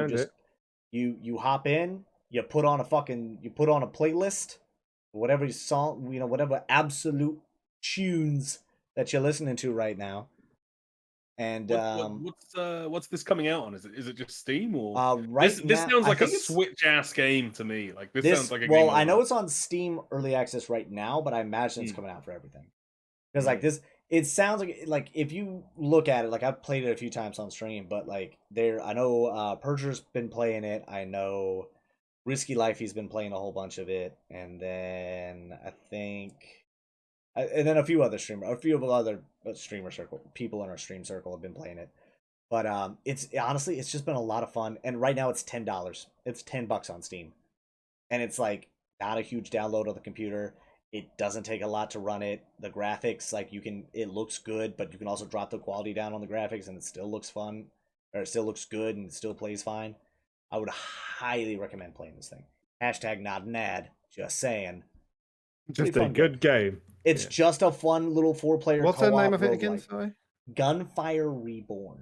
you hop in, you put on a playlist, whatever song, whatever absolute tunes that you're listening to right now. And what's this coming out on? Is it just Steam or right this now, sounds like a Switch ass game to me. Like this sounds like a game. Well, I know it's on Steam early access right now, but I imagine it's coming out for everything. Because like this, it sounds like if you look at it, like I've played it a few times on stream, but like I know Perjure's been playing it. I know Risky Life, he's been playing a whole bunch of it, and then I think, and then a few other streamer circle people in our stream circle have been playing it. But it's just been a lot of fun, and right now it's $10. It's $10 on Steam, and it's like not a huge download on the computer. It doesn't take a lot to run it. The graphics, like it looks good, but you can also drop the quality down on the graphics and it still looks fun, or it still looks good and it still plays fine. I would highly recommend playing this thing. # not an ad, just saying. Just a good game. It's just a fun little 4-player. What's the name of it again? Sorry, Gunfire Reborn.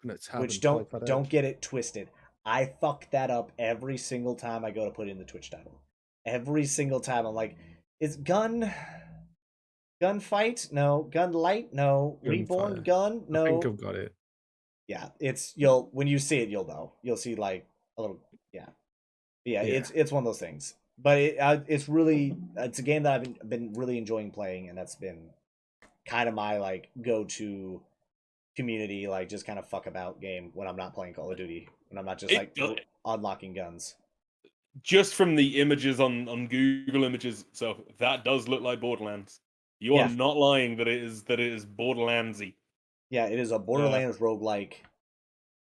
Which don't get it twisted. I fuck that up every single time I go to put in the Twitch title. Every single time I'm like, is gunfight? No. Gun light? No. Reborn gun? No. I think I've got it. Yeah, when you see it, you'll know. You'll see like a little, yeah. It's one of those things. But it's a game that I've been really enjoying playing, and that's been kind of my like go-to community, like just kind of fuck about game when I'm not playing Call of Duty, when I'm not just unlocking guns. Just from the images on Google Images itself, that does look like Borderlands. You are not lying that it is Borderlandsy. Yeah, it is a Borderlands roguelike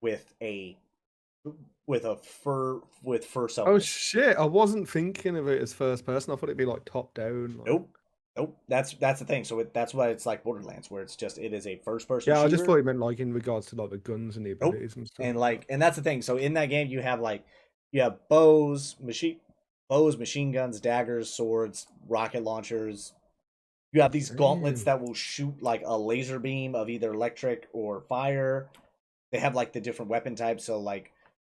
with fur solos. Oh shit! I wasn't thinking of it as first person. I thought it'd be like top down. Like... Nope. That's the thing. So that's why it's like Borderlands, where it is a first person. Yeah, shooter. I just thought it meant like in regards to like the guns and the abilities and stuff. And that's the thing. So in that game, you have bows, machine guns, daggers, swords, rocket launchers. You have these gauntlets that will shoot like a laser beam of either electric or fire. They have like the different weapon types. So like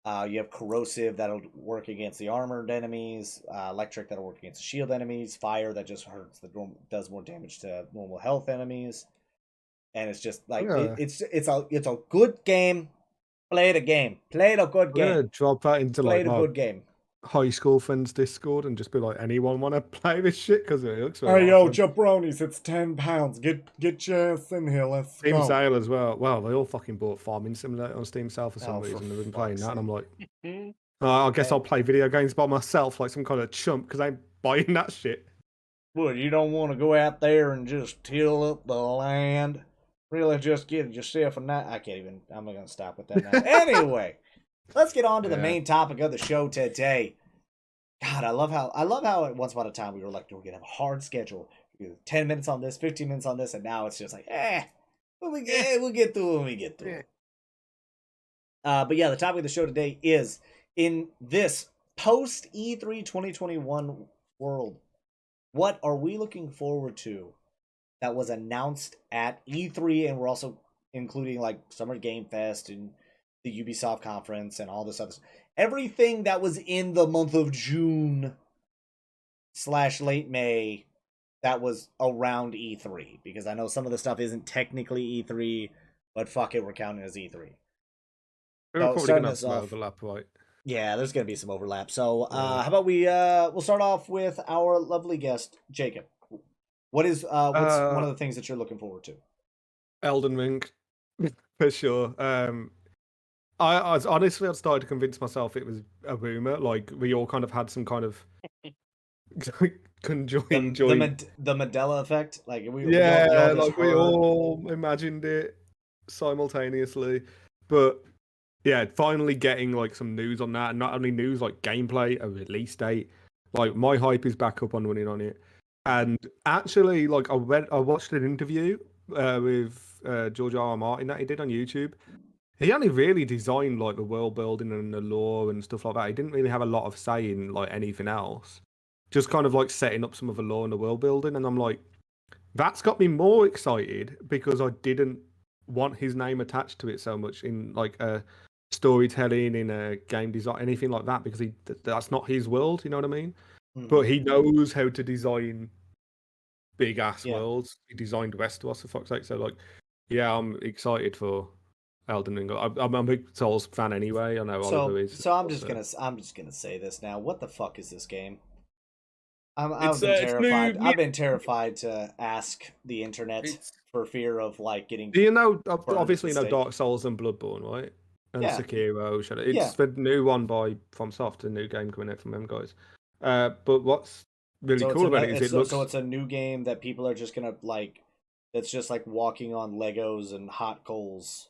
you have corrosive that'll work against the armored enemies, electric that'll work against the shield enemies, fire that just does more damage to normal health enemies. And it's just like it's a good game. Play the game. Play the good game. I'm gonna drop that into play like the my good game. high school friends Discord and just be like, anyone want to play this shit? Because it looks very awesome. Jabronis, it's £10. Get your ass in here. Let's Steam go. sale as well. Well, they all fucking bought Farming Simulator on Steam sale for some reason. They've been playing that, and I'm like, I guess I'll play video games by myself like some kind of chump because I'm buying that shit. Well, you don't want to go out there and just till up the land. Really, just give yourself a night. I'm not gonna stop with that now. Anyway. Let's get on to the main topic of the show today. God, I love how once upon a time we were like, we're gonna have a hard schedule. 10 minutes on this, 15 minutes on this, and now it's just like, we'll get through it when we get through it. But yeah, the topic of the show today is, in this post E3 2021 world, what are we looking forward to that was announced at E3, and we're also including like Summer Game Fest and the Ubisoft conference and all this other stuff. Everything that was in the month of June / late May that was around E3. Because I know some of the stuff isn't technically E3, but fuck it, we're counting as E3. We're probably going to have some overlap, right? Yeah, there's going to be some overlap. So how about we'll start off with our lovely guest, Jacob. What's one of the things that you're looking forward to? Elden Ring, for sure. I honestly, I'd started to convince myself it was a rumor. Like we all kind of had some kind of conjoined the Mandela effect. Like we all imagined it simultaneously. But yeah, finally getting like some news on that, and not only news, like gameplay, a release date. Like my hype is back up and running on it. And actually, like I watched an interview with George R. R. Martin that he did on YouTube. He only really designed like the world building and the lore and stuff like that. He didn't really have a lot of say in like anything else. Just kind of like setting up some of the lore and the world building. And I'm like, that's got me more excited because I didn't want his name attached to it so much in like a storytelling, in a game design, anything like that, because that's not his world. You know what I mean? Mm-hmm. But he knows how to design big ass worlds. He designed Westeros, for fuck's sake. So like, yeah, I'm excited for Elden Ring. I'm a big Souls fan anyway. I know Oliver is. So I'm just gonna say this now. What the fuck is this game? I've been terrified. I've been terrified to ask the internet for fear of like getting. Do you know? Obviously, you know Dark Souls and Bloodborne, right? And Sekiro. It's the new one by FromSoft, a new game coming out from them guys. But what's really cool about it is so it's a new game that people are just gonna like. That's just like walking on Legos and hot coals.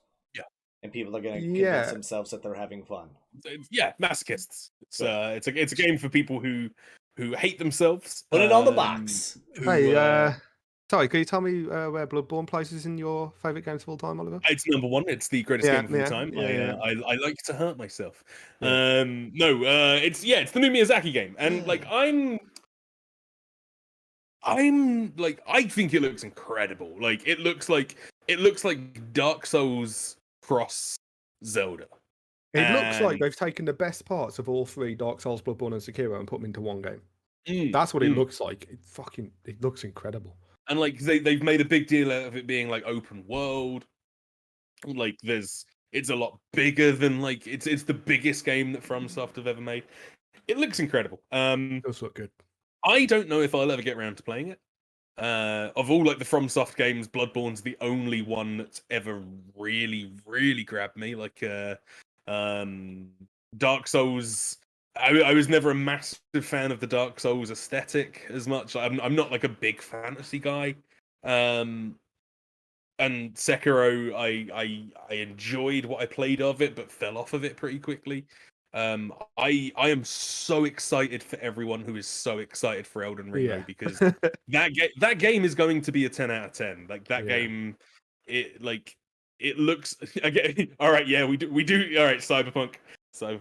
And people are going to convince themselves that they're having fun. Yeah, masochists. It's a game for people who hate themselves. Put it on the box. Sorry, can you tell me where Bloodborne places in your favourite games of all time, Oliver? It's number one. It's the greatest game of all time. I like to hurt myself. It's the new Miyazaki game, and like I'm like, I think it looks incredible. Like it looks like Dark Souls cross Zelda. It looks like And- they've taken the best parts of all three, Dark Souls, Bloodborne, and Sekiro, and put them into one game. Mm, That's what it mm. looks like. It looks incredible. And like they've made a big deal out of it being like open world. Like it's a lot bigger than like it's the biggest game that FromSoft have ever made. It looks incredible. It does look good. I don't know if I'll ever get around to playing it. Of all like the FromSoft games, Bloodborne's the only one that's ever really, really grabbed me. Like Dark Souls. I was never a massive fan of the Dark Souls aesthetic as much. I'm not like a big fantasy guy. And Sekiro, I enjoyed what I played of it, but fell off of it pretty quickly. I am so excited for everyone who is so excited for Elden Ring though, because that game is going to be a 10 out of 10. Like that game, it looks again. All right, yeah, we do. All right, Cyberpunk. But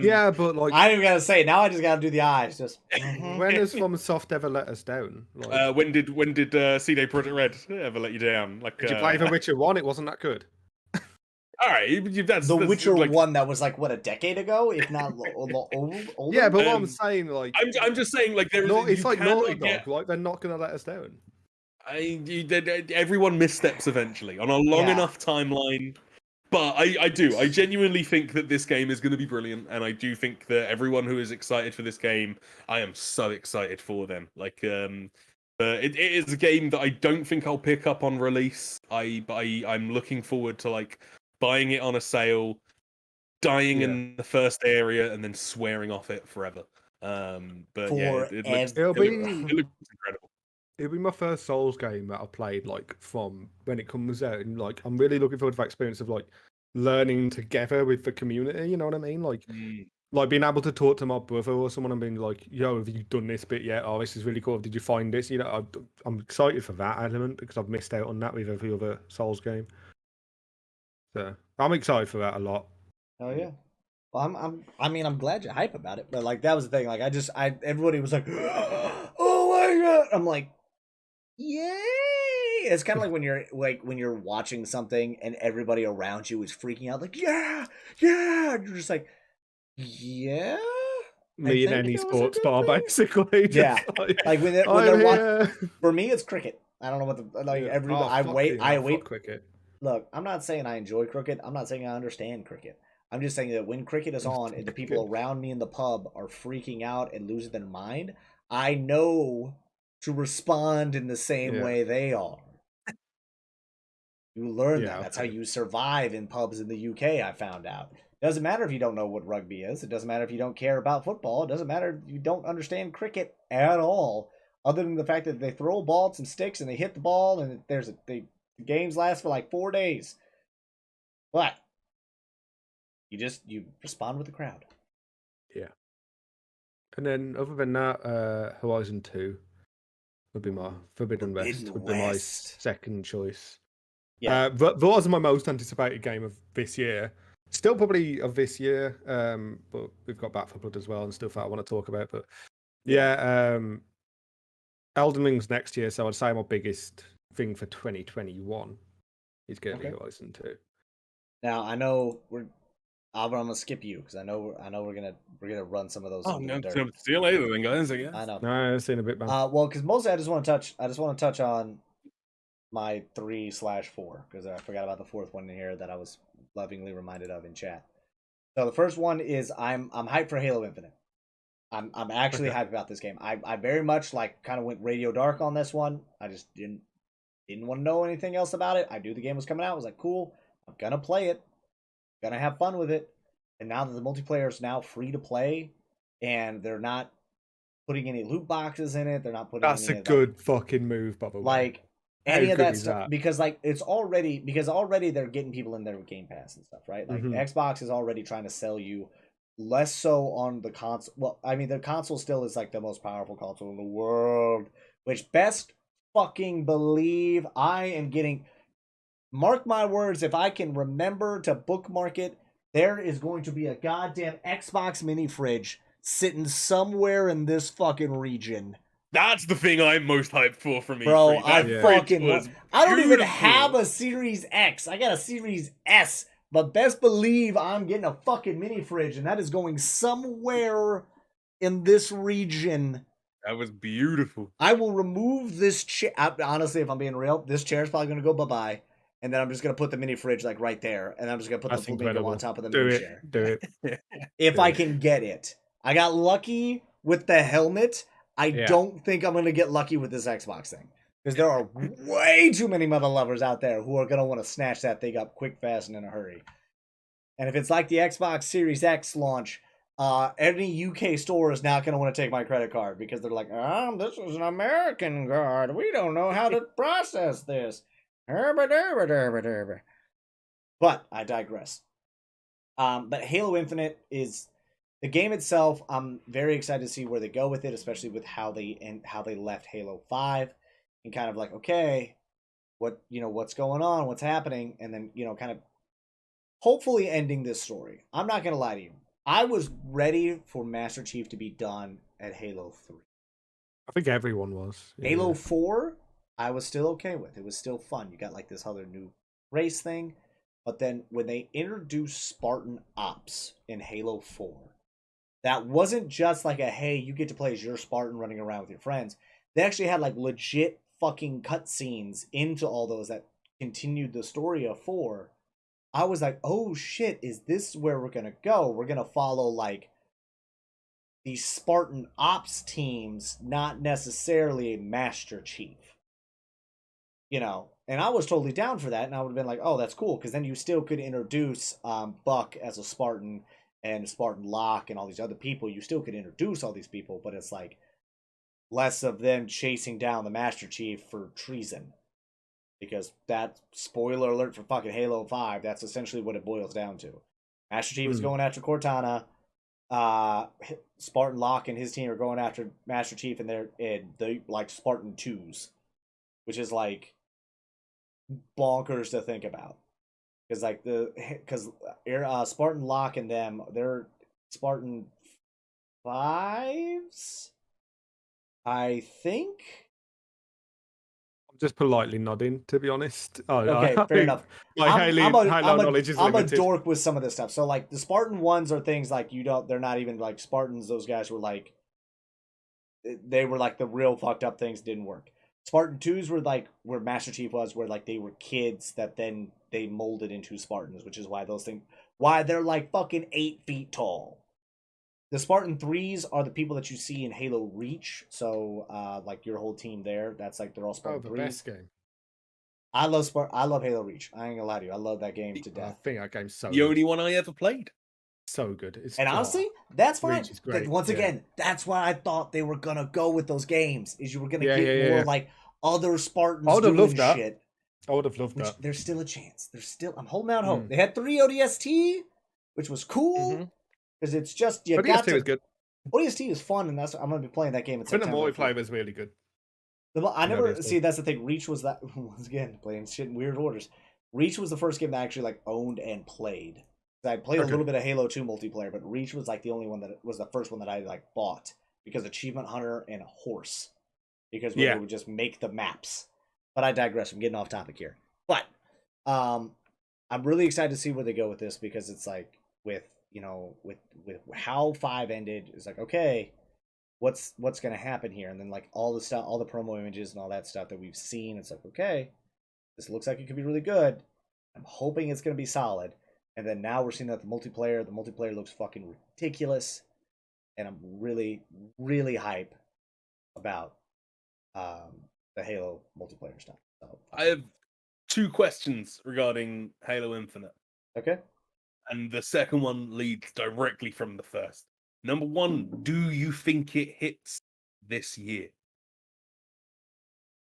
Yeah, but like, I even gotta say now. I just gotta do the eyes. Just when has FromSoft ever let us down? Like, when did CD Projekt Red ever let you down? Like, did you play The Witcher 1? It wasn't that good. All right, that's The Witcher like, 1 that was like what, a decade ago, if not older. Yeah, but what I'm saying, like, I'm just saying, like, there is. no, it's you like cannot Naughty Dog. get- Like, they're not gonna let us down. Everyone missteps eventually on a long Yeah. enough timeline. But I genuinely think that this game is going to be brilliant, and I do think that everyone who is excited for this game, I am so excited for them. Like, it is a game that I don't think I'll pick up on release. I'm looking forward to like buying it on a sale, dying in the first area, and then swearing off it forever. But yeah, it looks incredible. It'll be my first Souls game that I played, like, from when it comes out, and like, I'm really looking forward to the experience of like learning together with the community. You know what I mean? Like, like being able to talk to my brother or someone and being like, "Yo, have you done this bit yet? Oh, this is really cool. Did you find this?" You know, I'm excited for that element because I've missed out on that with every other Souls game. So I'm excited for that a lot. Oh yeah. Well, I'm glad you're hype about it, but like that was the thing. Like everybody was like, "Oh my god!" I'm like, "Yay!" It's kind of like when you're watching something and everybody around you is freaking out, like, "Yeah, yeah!" And you're just like, "Yeah." Me in any sports bar, basically. Yeah. Like when they're watching. For me, it's cricket. I don't know what the like. Yeah. Everybody, I wait. Cricket. Look, I'm not saying I enjoy cricket. I'm not saying I understand cricket. I'm just saying that when cricket is on and the people around me in the pub are freaking out and losing their mind, I know to respond in the same way they are. You learn that. That's how you survive in pubs in the UK, I found out. It doesn't matter if you don't know what rugby is. It doesn't matter if you don't care about football. It doesn't matter if you don't understand cricket at all. Other than the fact that they throw balls and sticks and they hit the ball and the games last for like 4 days. But you respond with the crowd. Yeah. And then other than that, Horizon 2 would be my Forbidden West would be my second choice. Yeah. But those are my most anticipated game of this year. Still probably of this year. But we've got Back 4 Blood as well and stuff that I want to talk about. But yeah, Elden Ring's next year, so I'd say my biggest thing for 2021 is going to be Horizon 2. Now I know I'm gonna skip you because I know we're gonna run some of those. Oh no, see you later then, guys. I guess. I know. No, I've seen a bit, man. Well, because mostly I just want to touch on my 3/4 because I forgot about the fourth one in here that I was lovingly reminded of in chat. So the first one is I'm hyped for Halo Infinite. I'm actually hyped about this game. I very much like kind of went radio dark on this one. I just didn't want to know anything else about it. I knew the game was coming out. I was like, cool, I'm gonna play it. Gonna have fun with it. And now that the multiplayer is now free to play and they're not putting any loot boxes in it, they're not putting That's a good fucking move, by the way. Like any of that stuff because like it's already they're getting people in there with Game Pass and stuff, right? Like Xbox is already trying to sell you less so on the console. Well, I mean the console still is like the most powerful console in the world, which best fucking believe I am getting. Mark my words, if I can remember to bookmark it, there is going to be a goddamn Xbox mini fridge sitting somewhere in this fucking region That's the thing I'm most hyped for from E3. Bro, I That fucking fridge was I don't even beautiful. have a Series X. I got a Series S. But best believe I'm getting a fucking mini fridge, and that is going somewhere in this region. That was beautiful. I will remove this chair. Honestly, if I'm being real, this chair is probably going to go bye-bye. And then I'm just going to put the mini fridge like right there. And I'm just going to put That's the flamingo incredible. on top of the Do mini it. chair. Do it. If I can get it. I got lucky with the helmet. I don't think I'm going to get lucky with this Xbox thing. Because there are way too many mother lovers out there who are going to want to snatch that thing up quick, fast, and in a hurry. And if it's like the Xbox Series X launch, any UK store is not going to want to take my credit card because they're like, this is an American card. We don't know how to process this. But I digress. But Halo Infinite is the game itself. I'm very excited to see where they go with it, especially with how they left Halo 5 and kind of like, okay, what's going on, what's happening, and then kind of hopefully ending this story. I'm not gonna lie to you. I was ready for Master Chief to be done at Halo 3. I think everyone was. Yeah. Halo 4, I was still okay with. It was still fun. You got like this other new race thing. But then when they introduced Spartan Ops in Halo 4, that wasn't just like a, hey, you get to play as your Spartan running around with your friends. They actually had like legit fucking cutscenes into all those that continued the story of 4. I was like, oh shit, is this where we're going to go? We're going to follow like these Spartan Ops teams, not necessarily a Master Chief. And I was totally down for that, and I would have been like, oh, that's cool, because then you still could introduce Buck as a Spartan and Spartan Locke and all these other people. You still could introduce all these people, but it's like less of them chasing down the Master Chief for treason. Because that, spoiler alert for fucking Halo 5, that's essentially what it boils down to. Master Chief is going after Cortana. Spartan Locke and his team are going after Master Chief, and they're like Spartan 2s. Which is like bonkers to think about. Because Spartan Locke and them, they're Spartan 5s? I think? Just politely nodding, to be honest. Okay, fair enough. Halo knowledge is I'm limited. a dork with some of this stuff. So, like, the Spartan 1s are things like they're not even like Spartans. Those guys were like, they were like the real fucked up things didn't work. Spartan 2s were like where Master Chief was, where like they were kids that then they molded into Spartans, which is why they're like fucking 8 feet tall. The Spartan 3s are the people that you see in Halo Reach. So, like your whole team there, that's like they're all Spartan 3s. Best game. I love Halo Reach. I ain't gonna lie to you. I love that game to death. I think that game's so the only one I ever played. So good. Honestly, that's fine. Reach is great. Once again, that's why I thought they were gonna go with those games. Is you were gonna get more like other Spartans doing shit. I would have loved that. There's still a chance. I'm holding out hope. They had 3 ODST, which was cool. Because it's just ODST was good. ODST is fun, and that's I'm gonna be playing that game in September. The multiplayer was really good. I never see. That's the thing. Reach was that once again playing shit in weird orders. Reach was the first game that I actually like owned and played. I played a little bit of Halo 2 multiplayer, but Reach was like the only one that was the first one that I like bought because Achievement Hunter and Horse, because we would just make the maps. But I digress. I'm getting off topic here. But I'm really excited to see where they go with this because it's like with how 5 ended, it's like, okay, what's gonna happen here? And then like all the stuff, all the promo images and all that stuff that we've seen, it's like, okay, this looks like it could be really good. I'm hoping it's gonna be solid. And then now we're seeing that the multiplayer looks fucking ridiculous. And I'm really, really hype about the Halo multiplayer stuff. So, I have 2 questions regarding Halo Infinite. Okay. And the second one leads directly from the first. Number 1, do you think it hits this year?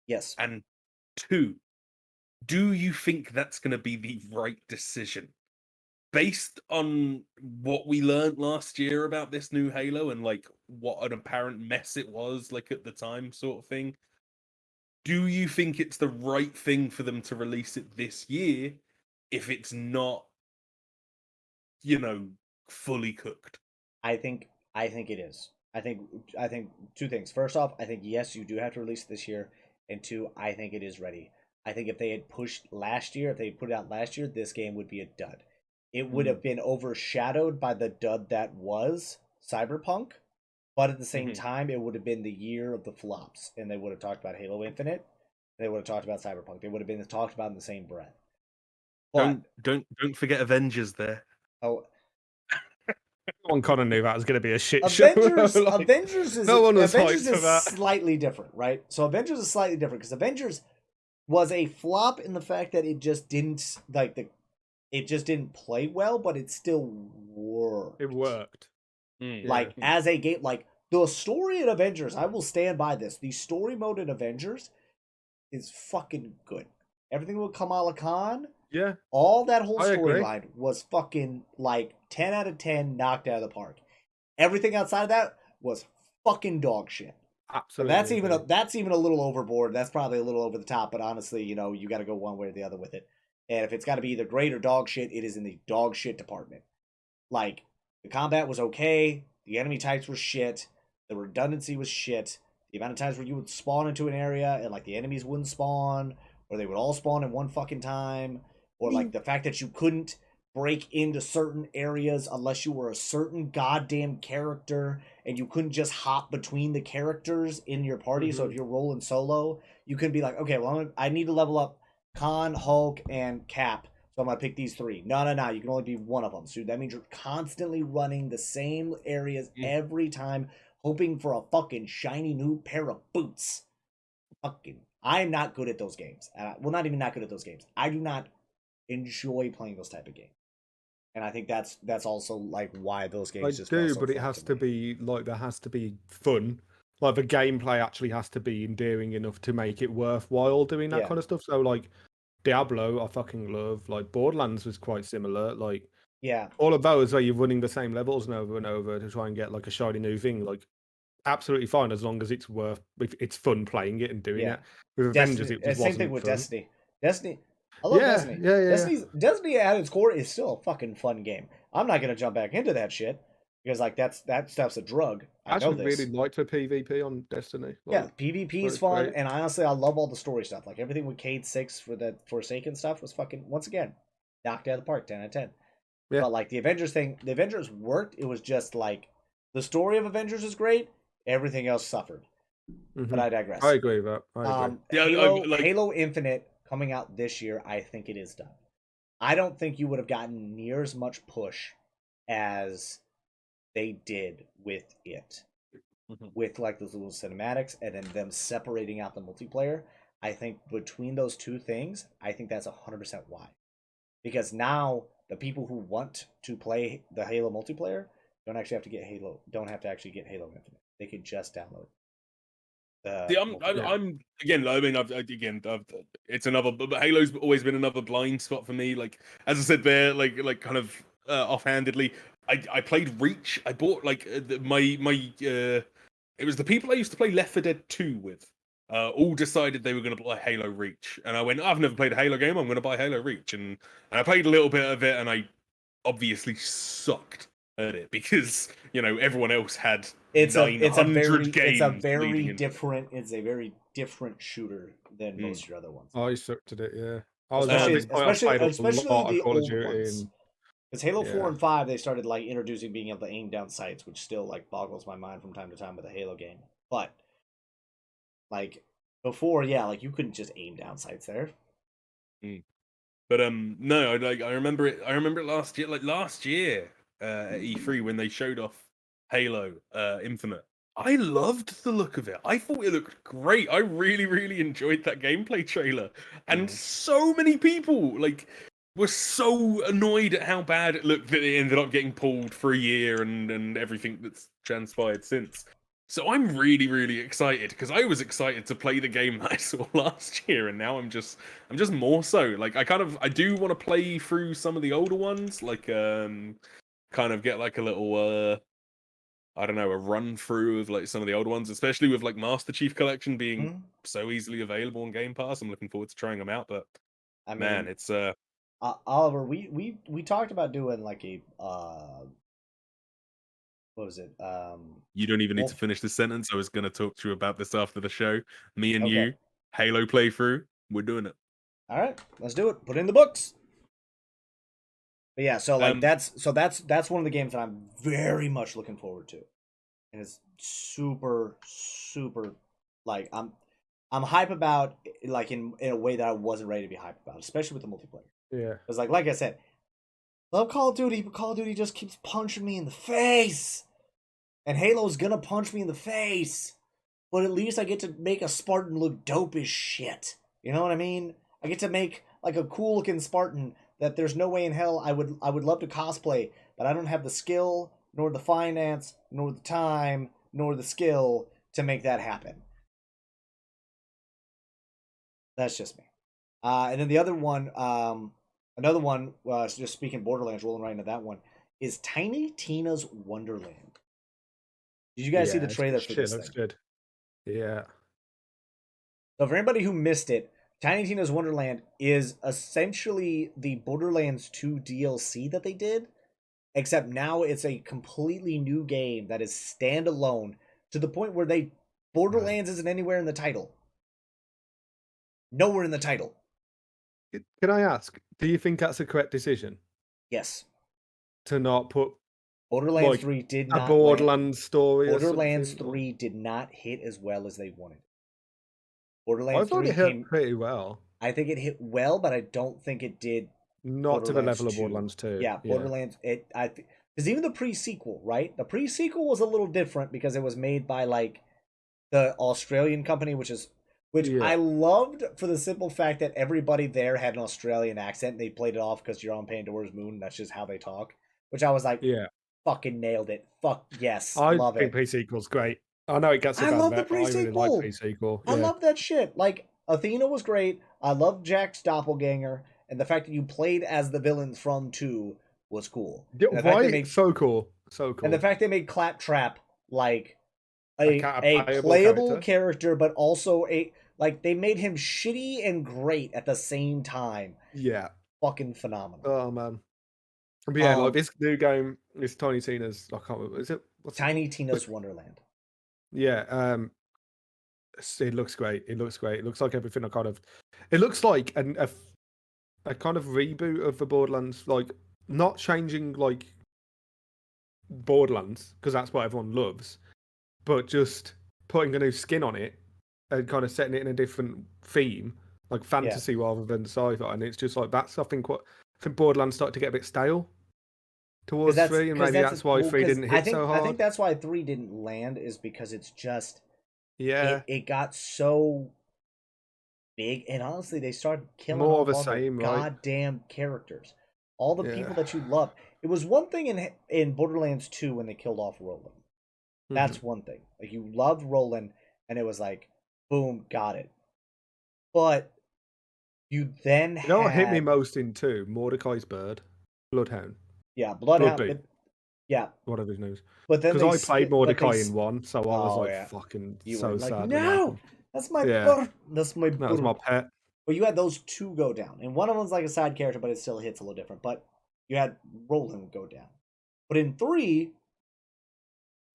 Yes. And 2, do you think that's going to be the right decision? Based on what we learned last year about this new Halo and like what an apparent mess it was like at the time sort of thing, do you think it's the right thing for them to release it this year if it's not, fully cooked? I think it is. I think two things. First off, I think yes, you do have to release it this year, and two, I think it is ready. I think if they had pushed last year, if they put it out last year, this game would be a dud. It would have been overshadowed by the dud that was Cyberpunk, but at the same time, it would have been the year of the flops, and they would have talked about Halo Infinite. They would have talked about Cyberpunk. They would have been talked about in the same breath. But Don't forget Avengers there. oh, Everyone kind of knew that was going to be a shit Avengers, show. Like, Avengers is no one was Avengers hyped for is that. slightly different, right? So Avengers is slightly different because Avengers was a flop in the fact that it just didn't it just didn't play well, but it still worked. It worked. Like as a game, like the story in Avengers, I will stand by this. The story mode in Avengers is fucking good. Everything with Kamala Khan, Yeah. all that whole I agree. storyline was fucking like 10 out of 10, knocked out of the park. Everything outside of that was fucking dog shit. Absolutely. That's even a little overboard. That's probably a little over the top, but honestly, you know, you got to go one way or the other with it. And if it's got to be either great or dog shit, it is in the dog shit department. Like, the combat was okay, the enemy types were shit, the redundancy was shit, the amount of times where you would spawn into an area and like the enemies wouldn't spawn, or they would all spawn in one fucking time, or like the fact that you couldn't break into certain areas unless you were a certain goddamn character, and you couldn't just hop between the characters in your party. So if you're rolling solo, you couldn't be like, okay, well, I need to level up Khan, Hulk, and Cap, so I'm gonna pick these three. No, you can only be one of them. So that means you're constantly running the same areas every time, hoping for a fucking shiny new pair of boots. I'm not good at those games. Well, not even not good at those games. I do not enjoy playing those type of games. And I think that's also like why those games just feel so but it fun has to to me. be like there has to be fun. Like the gameplay actually has to be endearing enough to make it worthwhile doing that Yeah. kind of stuff. So like Diablo, I fucking love. Like Borderlands was quite similar. Like Yeah. all of those where you're running the same levels and over to try and get like a shiny new thing. Like absolutely fine as long as it's it's fun playing it and doing Yeah. it. With Avengers, it just same wasn't thing with fun. Destiny. I love Yeah, Destiny. yeah. Destiny at its core is still a fucking fun game. I'm not gonna jump back into that shit because like that stuff's a drug. I I know actually this. really liked the PvP on Destiny. Yeah, Like, PvP is it's fun, great. and honestly, I love all the story stuff. Like everything with Cade 6 for the Forsaken stuff was fucking once again knocked out of the park, 10 out of 10. Yeah. But like the Avengers thing, the Avengers worked. It was just like the story of Avengers is great. Everything else suffered. But I digress. I agree with that. I agree. Yeah, Halo Infinite coming out this year, I think it is done. I don't think you would have gotten near as much push as they did with it. With like those little cinematics and then them separating out the multiplayer. I think between those two things, I think that's 100% why. Because now the people who want to play the Halo multiplayer don't have to actually get Halo Infinite. They can just download. I'm again. I mean, it's another. But Halo's always been another blind spot for me. Like as I said there, like kind of offhandedly, I played Reach. I bought like it was the people I used to play Left 4 Dead 2 with. All decided they were going to play Halo Reach, and I went, I've never played a Halo game. I'm going to buy Halo Reach, and I played a little bit of it, and I obviously sucked at it because everyone else had it's a very different shooter than most of your other ones. I sucked at it, yeah. Especially the old ones. And... Because Halo 4 and 5, they started like introducing being able to aim down sights, which still like boggles my mind from time to time with a Halo game. But like before, like you couldn't just aim down sights there. But no, I remember it. I remember it last year. Like last year at E3 when they showed off Halo Infinite. I loved the look of it. I thought it looked great. I really, really enjoyed that gameplay trailer. And so many people were so annoyed at how bad it looked that it ended up getting pulled for a year and everything that's transpired since. So I'm really, really excited because I was excited to play the game that I saw last year, and now I'm just more so. Like I do want to play through some of the older ones, like kind of get like a little I don't know, a run through of like some of the older ones, especially with like Master Chief Collection being so easily available on Game Pass. I'm looking forward to trying them out, but I mean, man, it's Oliver, we talked about doing like a what was it? You don't even need to Wolf- finish the sentence. I was going to talk to you about this after the show. Me and Okay. you, Halo playthrough. We're doing it. All right, let's do it. Put it in the books. But yeah, so like that's one of the games that I'm very much looking forward to, and it's super like I'm hype about like in a way that I wasn't ready to be hype about, especially with the multiplayer. Yeah, because like I said, love Call of Duty, but Call of Duty just keeps punching me in the face, and Halo's gonna punch me in the face, but at least I get to make a Spartan look dope as shit. You know what I mean? I get to make like a cool looking Spartan that there's no way in hell I would love to cosplay, but I don't have the skill, nor the finance, nor the time, nor the skill to make that happen. That's just me. And then the other one, another one, just speaking Borderlands, rolling right into that one, is Tiny Tina's Wonderland. Did you guys see the trailer for this looks thing? good. Yeah. So for anybody who missed it, Tiny Tina's Wonderland is essentially the Borderlands 2 DLC that they did, except now it's a completely new game that is standalone to the point where Borderlands isn't anywhere in the title. Nowhere in the title. Can I ask, do you think that's a correct decision? Yes. To not put Borderlands 3 did not a Borderlands story. Borderlands 3 did not hit as well as they wanted. Borderlands 3 it hit pretty well. I think it hit well, but I don't think it did not to the level of Borderlands 2. Yeah, Borderlands because even the pre-sequel, right? The pre-sequel was a little different because it was made by like the Australian company, which I loved for the simple fact that everybody there had an Australian accent and they played it off because you're on Pandora's Moon. That's just how they talk. Which I was like, fucking nailed it. Fuck yes, love it. I think pre-sequel's great. I know it gets a bad love the but I really like pre-sequel. I love that shit. Like, Athena was great. I love Jack's doppelganger. And the fact that you played as the villains from 2 was cool. So cool. So cool. And the fact they made Claptrap like a playable character, but also they made him shitty and great at the same time. Yeah. Fucking phenomenal. Oh, man. But yeah, like this new game, this Tiny Tina's, I can't remember, is it? Tiny Tina's Wonderland. Yeah, it looks great. It looks great. It looks like everything it looks like a kind of reboot of the Borderlands, like not changing like Borderlands because that's what everyone loves, but just putting a new skin on it and kind of setting it in a different theme, like fantasy rather than sci-fi. And it's just like that's I think Borderlands started to get a bit stale towards 3, and maybe that's why 3 didn't hit so hard. I think that's why 3 didn't land, is because it's just it got so big, and honestly, they started killing more of the same goddamn characters, all the people that you love. It was one thing in Borderlands 2 when they killed off Roland. That's one thing. Like, you loved Roland, and it was like, boom, got it. But you then you know what hit me most in 2? Mordecai's bird, Bloodhound. Yeah, Bloodhound. Yeah, whatever his name is. But then because I played Mordecai in 1, so I was fucking so sad. No, that's my bird. That was my pet. But you had those 2 go down, and one of them's like a side character, but it still hits a little different. But you had Roland go down. But in 3,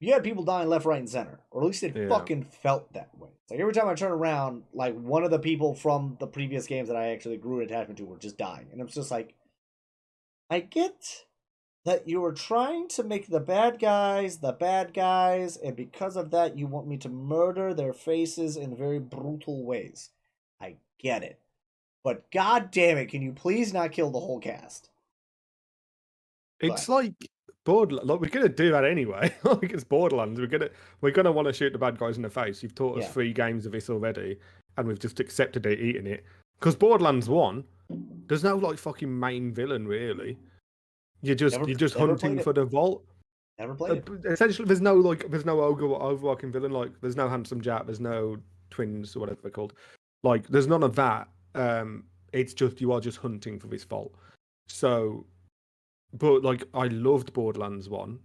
you had people dying left, right, and center, or at least it fucking felt that way. It's like every time I turn around, like one of the people from the previous games that I actually grew an attachment to were just dying, and it's just like, I get that you were trying to make the bad guys, and because of that, you want me to murder their faces in very brutal ways. I get it. But god damn it, can you please not kill the whole cast? It's like Borderlands. Like, we're gonna do that anyway. Like, it's Borderlands. We're gonna want to shoot the bad guys in the face. You've taught us 3 games of this already, and we've just accepted it, eating it. Because Borderlands 1, there's no like fucking main villain really. You're just hunting for the vault. Never played it. Essentially, there's no overarching villain. Like, there's no Handsome Jack. There's no twins or whatever they're called. Like, there's none of that. It's just you are just hunting for this vault. So, but like, I loved Borderlands 1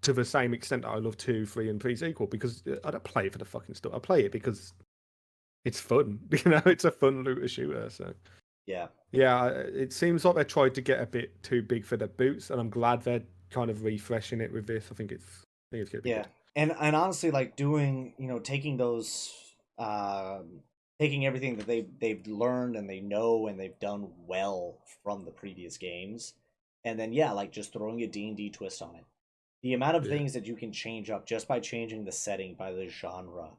to the same extent that I love 2, 3, and 3 sequel, because I don't play it for the fucking stuff. I play it because it's fun. You know, it's a fun looter shooter. So. Yeah, it seems like they tried to get a bit too big for their boots, and I'm glad they're kind of refreshing it with this. I think it's think it's gonna be Yeah, good. and honestly, like doing, taking those, taking everything that they've learned and they know and they've done well from the previous games, and then yeah, like just throwing a D&D twist on it. The amount of Yeah. things that you can change up just by changing the setting, by the genre,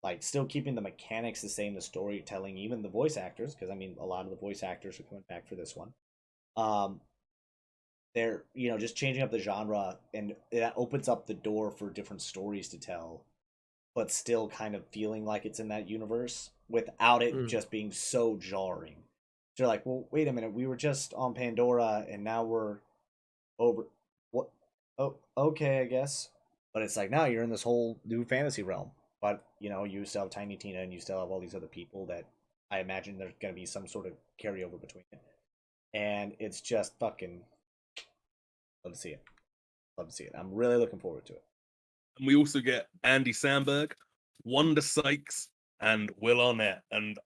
like still keeping the mechanics the same, the storytelling, even the voice actors, because I mean a lot of the voice actors are coming back for this one. Um, they're just changing up the genre, and that opens up the door for different stories to tell, but still kind of feeling like it's in that universe without it Mm. just being so jarring. So you're like, well, wait a minute, we were just on Pandora and now we're over. What? Oh, okay, I guess. But it's like now you're in this whole new fantasy realm. But you still have Tiny Tina and you still have all these other people that I imagine there's going to be some sort of carryover between it. And it's just fucking love to see it. Love to see it. I'm really looking forward to it. And we also get Andy Samberg, Wanda Sykes, and Will Arnett. And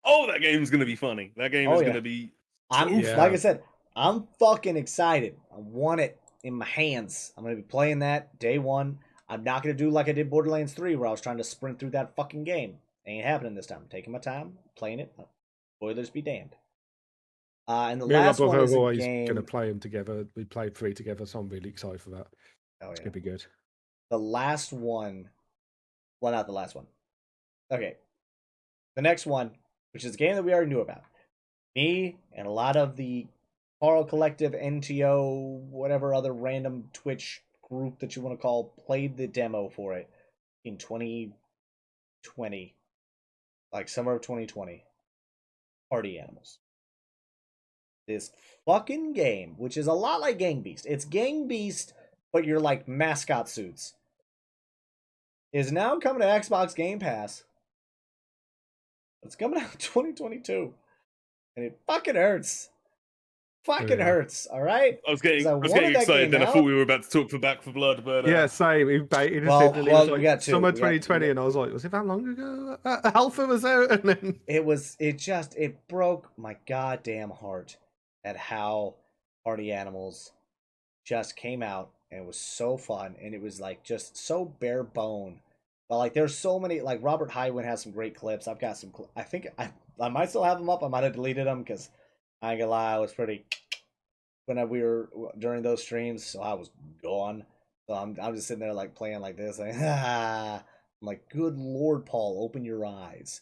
that game's gonna be funny. That game is gonna be. Like I said, I'm fucking excited. I want it in my hands. I'm gonna be playing that day one. I'm not gonna do like I did Borderlands 3, where I was trying to sprint through that fucking game. Ain't happening this time. I'm taking my time, playing it. Spoilers be damned. And the Me and my last one brother is are a always game. gonna play them together. We played 3 together, so I'm really excited for that. Oh It's yeah. gonna be good. The last one. Well, not the last one. Okay. The next one, which is a game that we already knew about. Me and a lot of the Carl Collective, NTO, whatever other random Twitch group that you want to call, played the demo for it in 2020, like summer of 2020. Party Animals. This fucking game, which is a lot like Gang Beast. It's Gang Beast, but you're like mascot suits. Is now coming to Xbox Game Pass. It's coming out in 2022. And it fucking hurts. Fucking hurts, all right? I was getting that excited. game Then I out. thought we were about to talk for Back for Blood, but Yeah, same. He baited us Well, in, and it was we like got two. summer We got- 2020, and I was like, was it that long ago? Alpha was out, and then it broke my goddamn heart at how Party Animals just came out, and it was so fun, and it was like just so bare bone. But like there's so many, like Robert Highwind has some great clips. I've got some I think I might still have them up. I might have deleted them because I ain't gonna lie, I was pretty when we were during those streams, so I was gone. So I'm just sitting there like playing like this, like I'm like, good lord, Paul, open your eyes.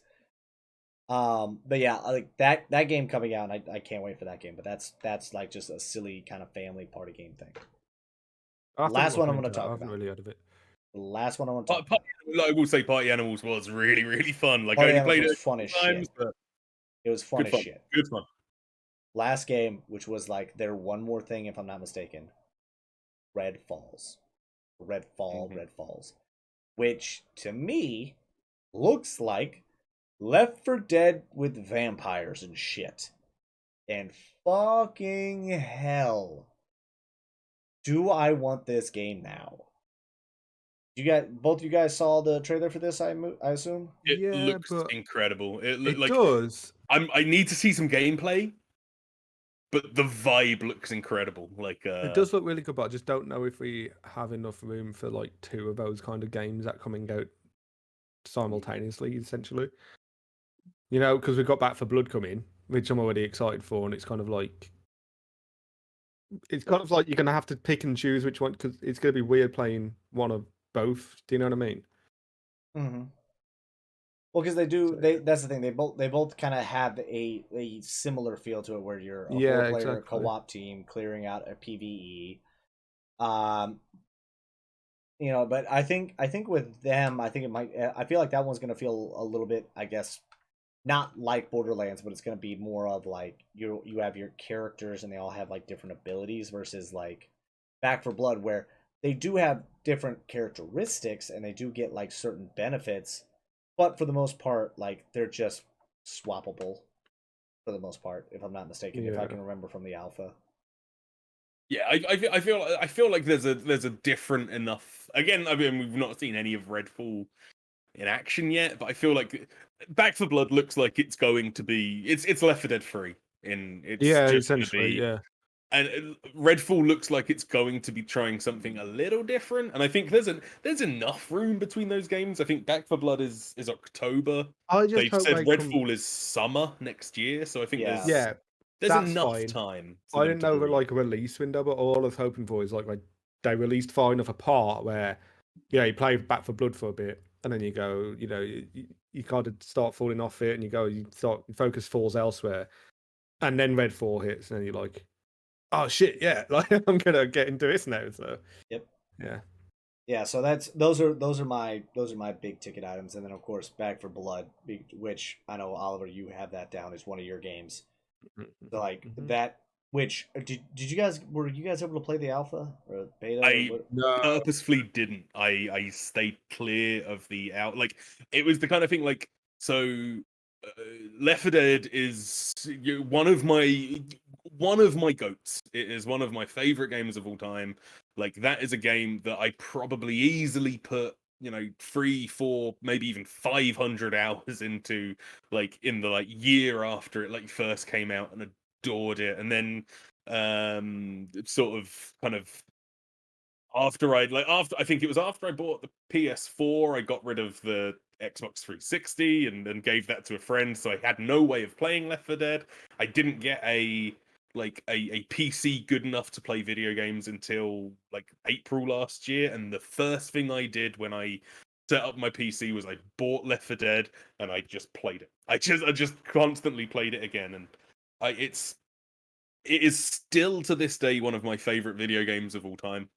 But yeah, like that game coming out, and I can't wait for that game. But that's like just a silly kind of family party game thing. Last one I'm going to talk I haven't about. really heard of it. The last one I want to talk about. I will say Party Animals was really, really fun. Like Party I only Animals played was it fun as times, shit. but It was fun good as fun. shit. Good fun. Last game, which was like their one more thing, if I'm not mistaken, Red Falls. Red Falls. Which, to me, looks like Left 4 Dead with vampires and shit. And fucking hell, do I want this game now? Both you guys saw the trailer for this, I assume? It Yeah, looks but incredible. it like does. I need to see some gameplay, but the vibe looks incredible. Like It does look really good, but I just don't know if we have enough room for like 2 of those kind of games that coming out simultaneously, essentially. Because we've got Back for Blood coming, which I'm already excited for, and it's kind of like you're gonna have to pick and choose which one, because it's gonna be weird playing one of both. Do you know what I mean? Mm-hmm. Well, because they do. That's the thing. They both kind of have a similar feel to it, where you're a 4-player exactly. co-op team clearing out a PVE. But I think with them, I think it might. I feel like that one's gonna feel a little bit, I guess, not like Borderlands, but it's gonna be more of like you have your characters and they all have like different abilities versus like Back 4 Blood, where they do have different characteristics and they do get like certain benefits, but for the most part, like they're just swappable for the most part, if I'm not mistaken, if I can remember from the alpha. Yeah, I feel like there's a different enough. Again, I mean, we've not seen any of Redfall in action yet, but I feel like Back 4 Blood looks like it's going to be it's Left 4 Dead 3 in it's just essentially, be and Redfall looks like it's going to be trying something a little different, and I think there's enough room between those games. I think Back 4 Blood is October. I just They've hope said they Redfall is summer next year, so I think Yeah. Yeah, there's that's enough fine. time. For I them didn't to know the breathe. like release window, but all I was hoping for is like they released far enough apart where, you play Back 4 Blood for a bit, and then you go, you kind of start falling off it, and you start focus falls elsewhere, and then Redfall hits, and then you're like, oh shit, yeah, like I'm gonna get into this now. So Yep. yeah. Yeah, so those are my big ticket items, and then of course Back 4 Blood, which I know Oliver, you have that down as one of your games. So like that, which did you guys were you guys able to play the alpha or beta? I No. purposefully didn't. I stayed clear of the out. Like it was the kind of thing. Like so, Left 4 Dead is one of my goats. It is one of my favorite games of all time. Like that is a game that I probably easily put 3, 4, maybe even 500 hours into. Like in the year after it first came out, and adored it. And then sort of kind of after I think it was after I bought the PS4, I got rid of the Xbox 360 and then gave that to a friend, so I had no way of playing Left 4 Dead. I didn't get a PC good enough to play video games until April last year, and the first thing I did when I set up my PC was I bought Left 4 Dead and I just played it. I just constantly played it again, and it is still to this day one of my favorite video games of all time.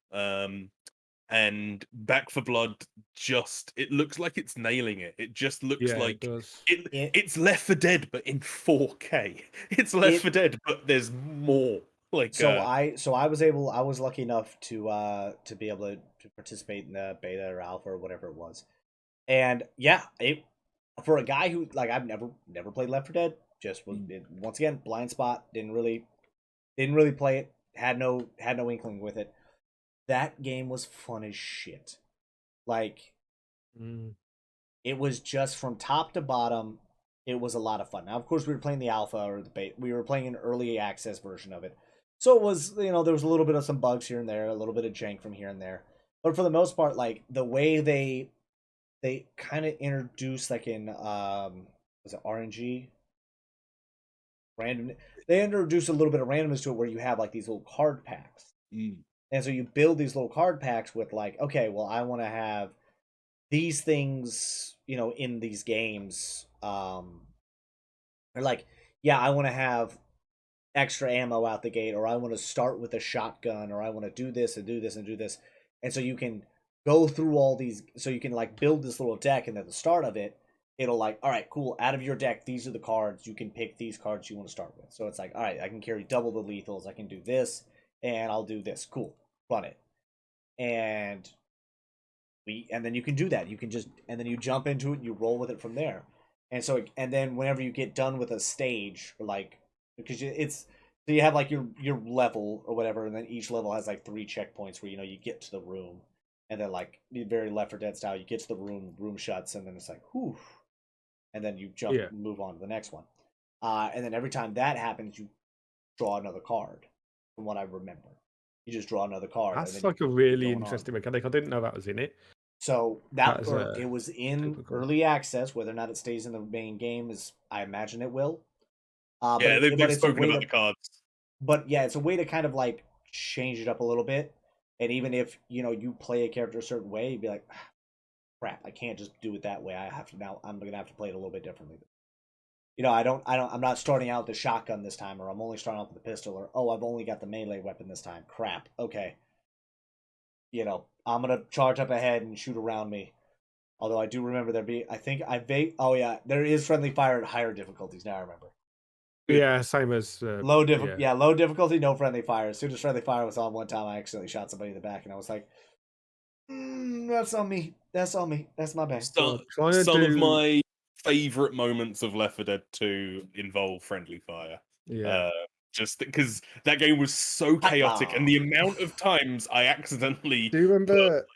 And Back 4 Blood it looks like it's nailing it. It just looks like it does. it's Left 4 Dead but in 4K. It's Left 4 Dead but there's more. I was lucky enough to be able to participate in the beta or alpha or whatever it was. And yeah, for a guy who I've never played Left 4 Dead, just was once again blind spot, didn't really play it, had no inkling with it. That game was fun as shit. It was just from top to bottom, it was a lot of fun. Now, of course, we were playing the alpha or the beta. We were playing an early access version of it. So it was, there was a little bit of some bugs here and there, a little bit of jank from here and there. But for the most part, the way they kind of introduced, in, was it RNG? Random. They introduced a little bit of randomness to it where you have, these little card packs. And so you build these little card packs with okay, well, I want to have these things, in these games. Or yeah, I want to have extra ammo out the gate, or I want to start with a shotgun, or I want to do this and do this and do this. And so you can go through all these, so you can build this little deck, and at the start of it, it'll all right, cool, out of your deck, these are the cards, you can pick these cards you want to start with. So it's all right, I can carry double the lethals, I can do this, and I'll do this. Cool. Run it. And then you can do that. You can and then you jump into it and you roll with it from there. And so, and then whenever you get done with a stage, or because so you have your level or whatever, and then each level has 3 checkpoints where, you get to the room, and then very Left 4 Dead style, you get to the room shuts, and then it's whew, and then you jump and move on to the next one. And then every time that happens, you draw another card, from what I remember. You just draw another card. That's a really interesting mechanic. I didn't know that was in it. So it was in early access. Whether or not it stays in the main game I imagine it will. They've spoken about the cards. But yeah, it's a way to kind of change it up a little bit. And even if you play a character a certain way, you'd be like, crap, I can't just do it that way. I'm gonna have to play it a little bit differently. I'm not starting out with the shotgun this time, or I'm only starting out with the pistol, or I've only got the melee weapon this time. Crap. Okay. I'm gonna charge up ahead and shoot around me. Although I do remember there is friendly fire at higher difficulties. Now I remember. Yeah, same as low difficulty, no friendly fire. As soon as friendly fire was on, one time I accidentally shot somebody in the back, and I was like, "That's on me. That's on me. That's my bad." Some of my favorite moments of Left 4 Dead 2 involve friendly fire. Yeah. Just because that game was so chaotic, and the amount of times I accidentally do you remember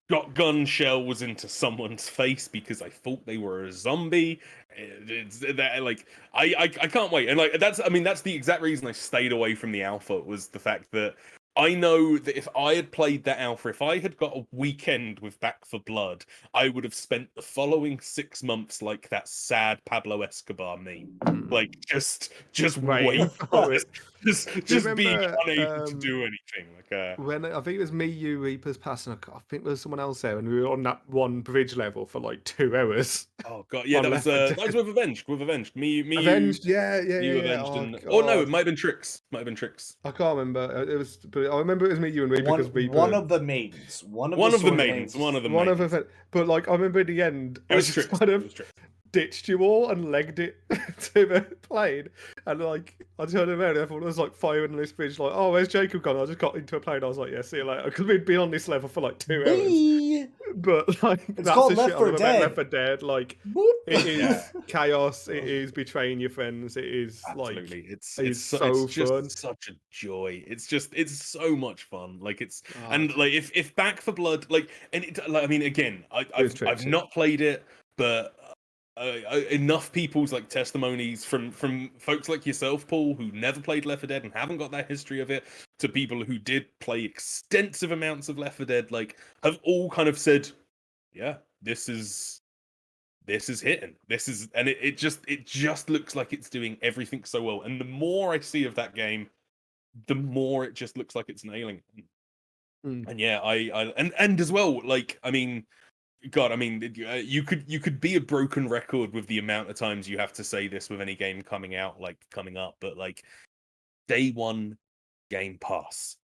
shotgun shells into someone's face because I thought they were a zombie. It's that like I can't wait. And like that's the exact reason I stayed away from the alpha, was the fact that I know that if I had played that alpha, if I had got a weekend with Back for Blood, I would have spent the following 6 months like that sad Pablo Escobar meme. Like just wait for it. Just being unable to do anything. Like when I think it was me, you, Reapers passing, I think there was someone else there, and we were on that one bridge level for like 2 hours. Oh god, yeah, that was with Avenged. With Avenged, me, Avenged, you, yeah. Avenged, Oh, and no, it might have been Tricks. Might have been Tricks. I can't remember. It was, but I remember it was me, you, and Reaper. One of the maidens. One of the maidens. But like, I remember in the end, It was Tricks. kind of ditched you all and legged it to the plane, and like I turned around and everyone was like firing on this bridge, like, oh, where's Jacob gone? I just got into a plane. I was like, yeah, see you later, because we'd been on this level for like 2 hours. But like, it's called Left 4 Dead. Left 4 Dead, like it is chaos. It is betraying your friends. It is absolutely. Like it's so just fun. Such a joy. It's so much fun. Like it's and like if Back for Blood, like, and it, like, I mean, again, I've not played it, but enough people's like testimonies from folks like yourself, Paul, who never played Left 4 Dead and haven't got that history of it, to people who did play extensive amounts of Left 4 Dead, like, have all kind of said, yeah, this is hitting. This is, and it just looks like it's doing everything so well. And the more I see of that game, the more it just looks like it's nailing it. And yeah, and as well, like, I mean, God, I mean, you could be a broken record with the amount of times you have to say this with any game coming out, like coming up, but like day one Game Pass,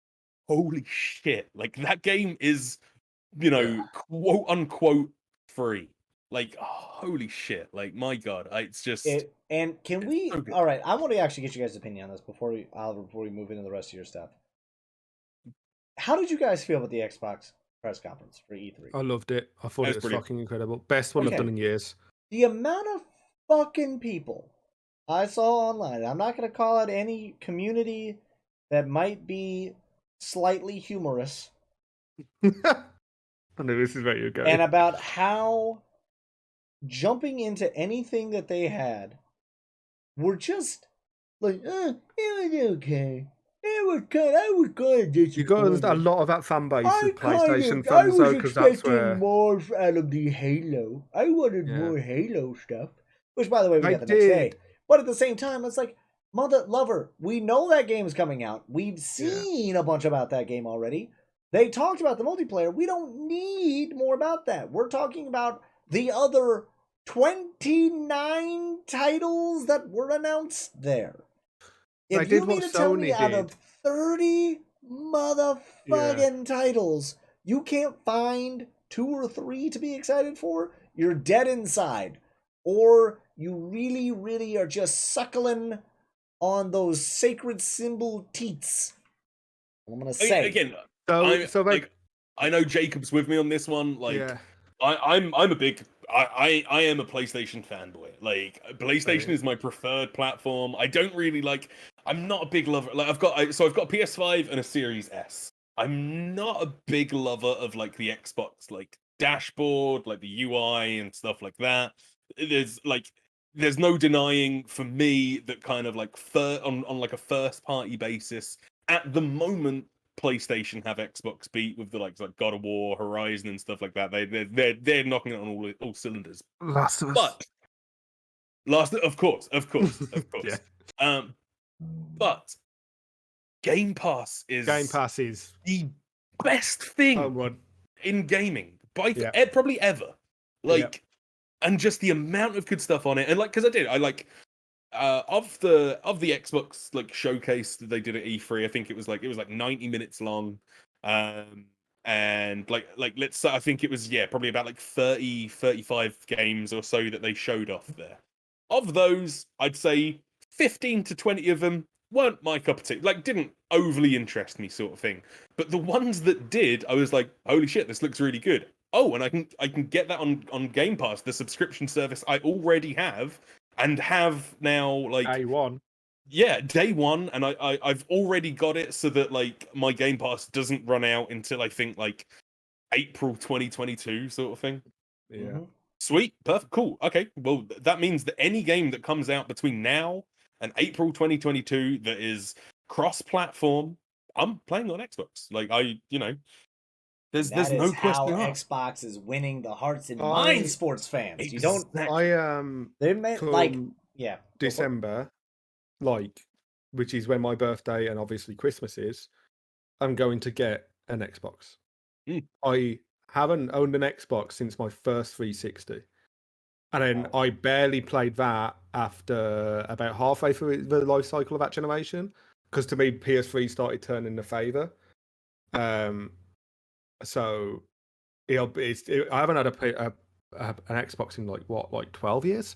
holy shit! Like that game is, quote unquote free. Like holy shit! Like my God, it's just. And can we? So all right, I want to actually get you guys' opinion on this before we move into the rest of your stuff. How did you guys feel about the Xbox press conference for E3? I loved it. I thought it was fucking incredible. Best one I've done in years. The amount of fucking people I saw online, I'm not going to call out any community that might be slightly humorous. I know this is where you're going. And about how jumping into anything that they had were just like, it was okay. I was kind of disappointed. You got a lot of that fan base of PlayStation fans, though, because that's where more out of the Halo. I wanted more Halo stuff, which, by the way, we got the next day. But at the same time, it's like, mother lover, we know that game's coming out. We've seen a bunch about that game already. They talked about the multiplayer. We don't need more about that. We're talking about the other 29 titles that were announced there. If you mean to tell me out of 30 motherfucking titles, you can't find 2 or 3 to be excited for, you're dead inside. Or you really, really are just suckling on those sacred symbol teats. I'm going to say. Again, I know Jacob's with me on this one. Like, I'm a big... I am a PlayStation fanboy. Like, PlayStation is my preferred platform. I don't really like. I'm not a big lover. Like, I've got a PS5 and a Series S. I'm not a big lover of like the Xbox like dashboard, like the UI and stuff like that. There's no denying for me that kind of like on like a first party basis at the moment, PlayStation have Xbox beat with the likes like God of War, Horizon, and stuff like that. They're knocking it on all cylinders. Last of Us. Of course. But Game Pass is the best thing in gaming by probably ever. Like, and just the amount of good stuff on it, and like, because I like. Of the Xbox like showcase that they did at E3, I think it was like 90 minutes long, and like let's say I think it was probably about like 35 games or so that they showed off there. Of those, I'd say 15 to 20 of them weren't my cup of tea, like didn't overly interest me, sort of thing. But the ones that did, I was like, holy shit, this looks really good. Oh, and I can get that on Game Pass, the subscription service I already have. And have now like day one, and I've already got it so that like my Game Pass doesn't run out until I think like April 2022 sort of thing. Yeah. Mhm. Sweet, perfect, cool. Okay, well that means that any game that comes out between now and April 2022 that is cross-platform, I'm playing on Xbox. Like And there's that is no how question asked. Xbox is winning the hearts and I- minds, sports fans. You don't. Exactly. They made like Come yeah. Go for it. December, like, which is when my birthday and obviously Christmas is, I'm going to get an Xbox. Mm. I haven't owned an Xbox since my first 360. And then Wow. I barely played that after about halfway through the life cycle of that generation. Because to me, PS3 started turning the favour. So I haven't had an Xbox in like 12 years.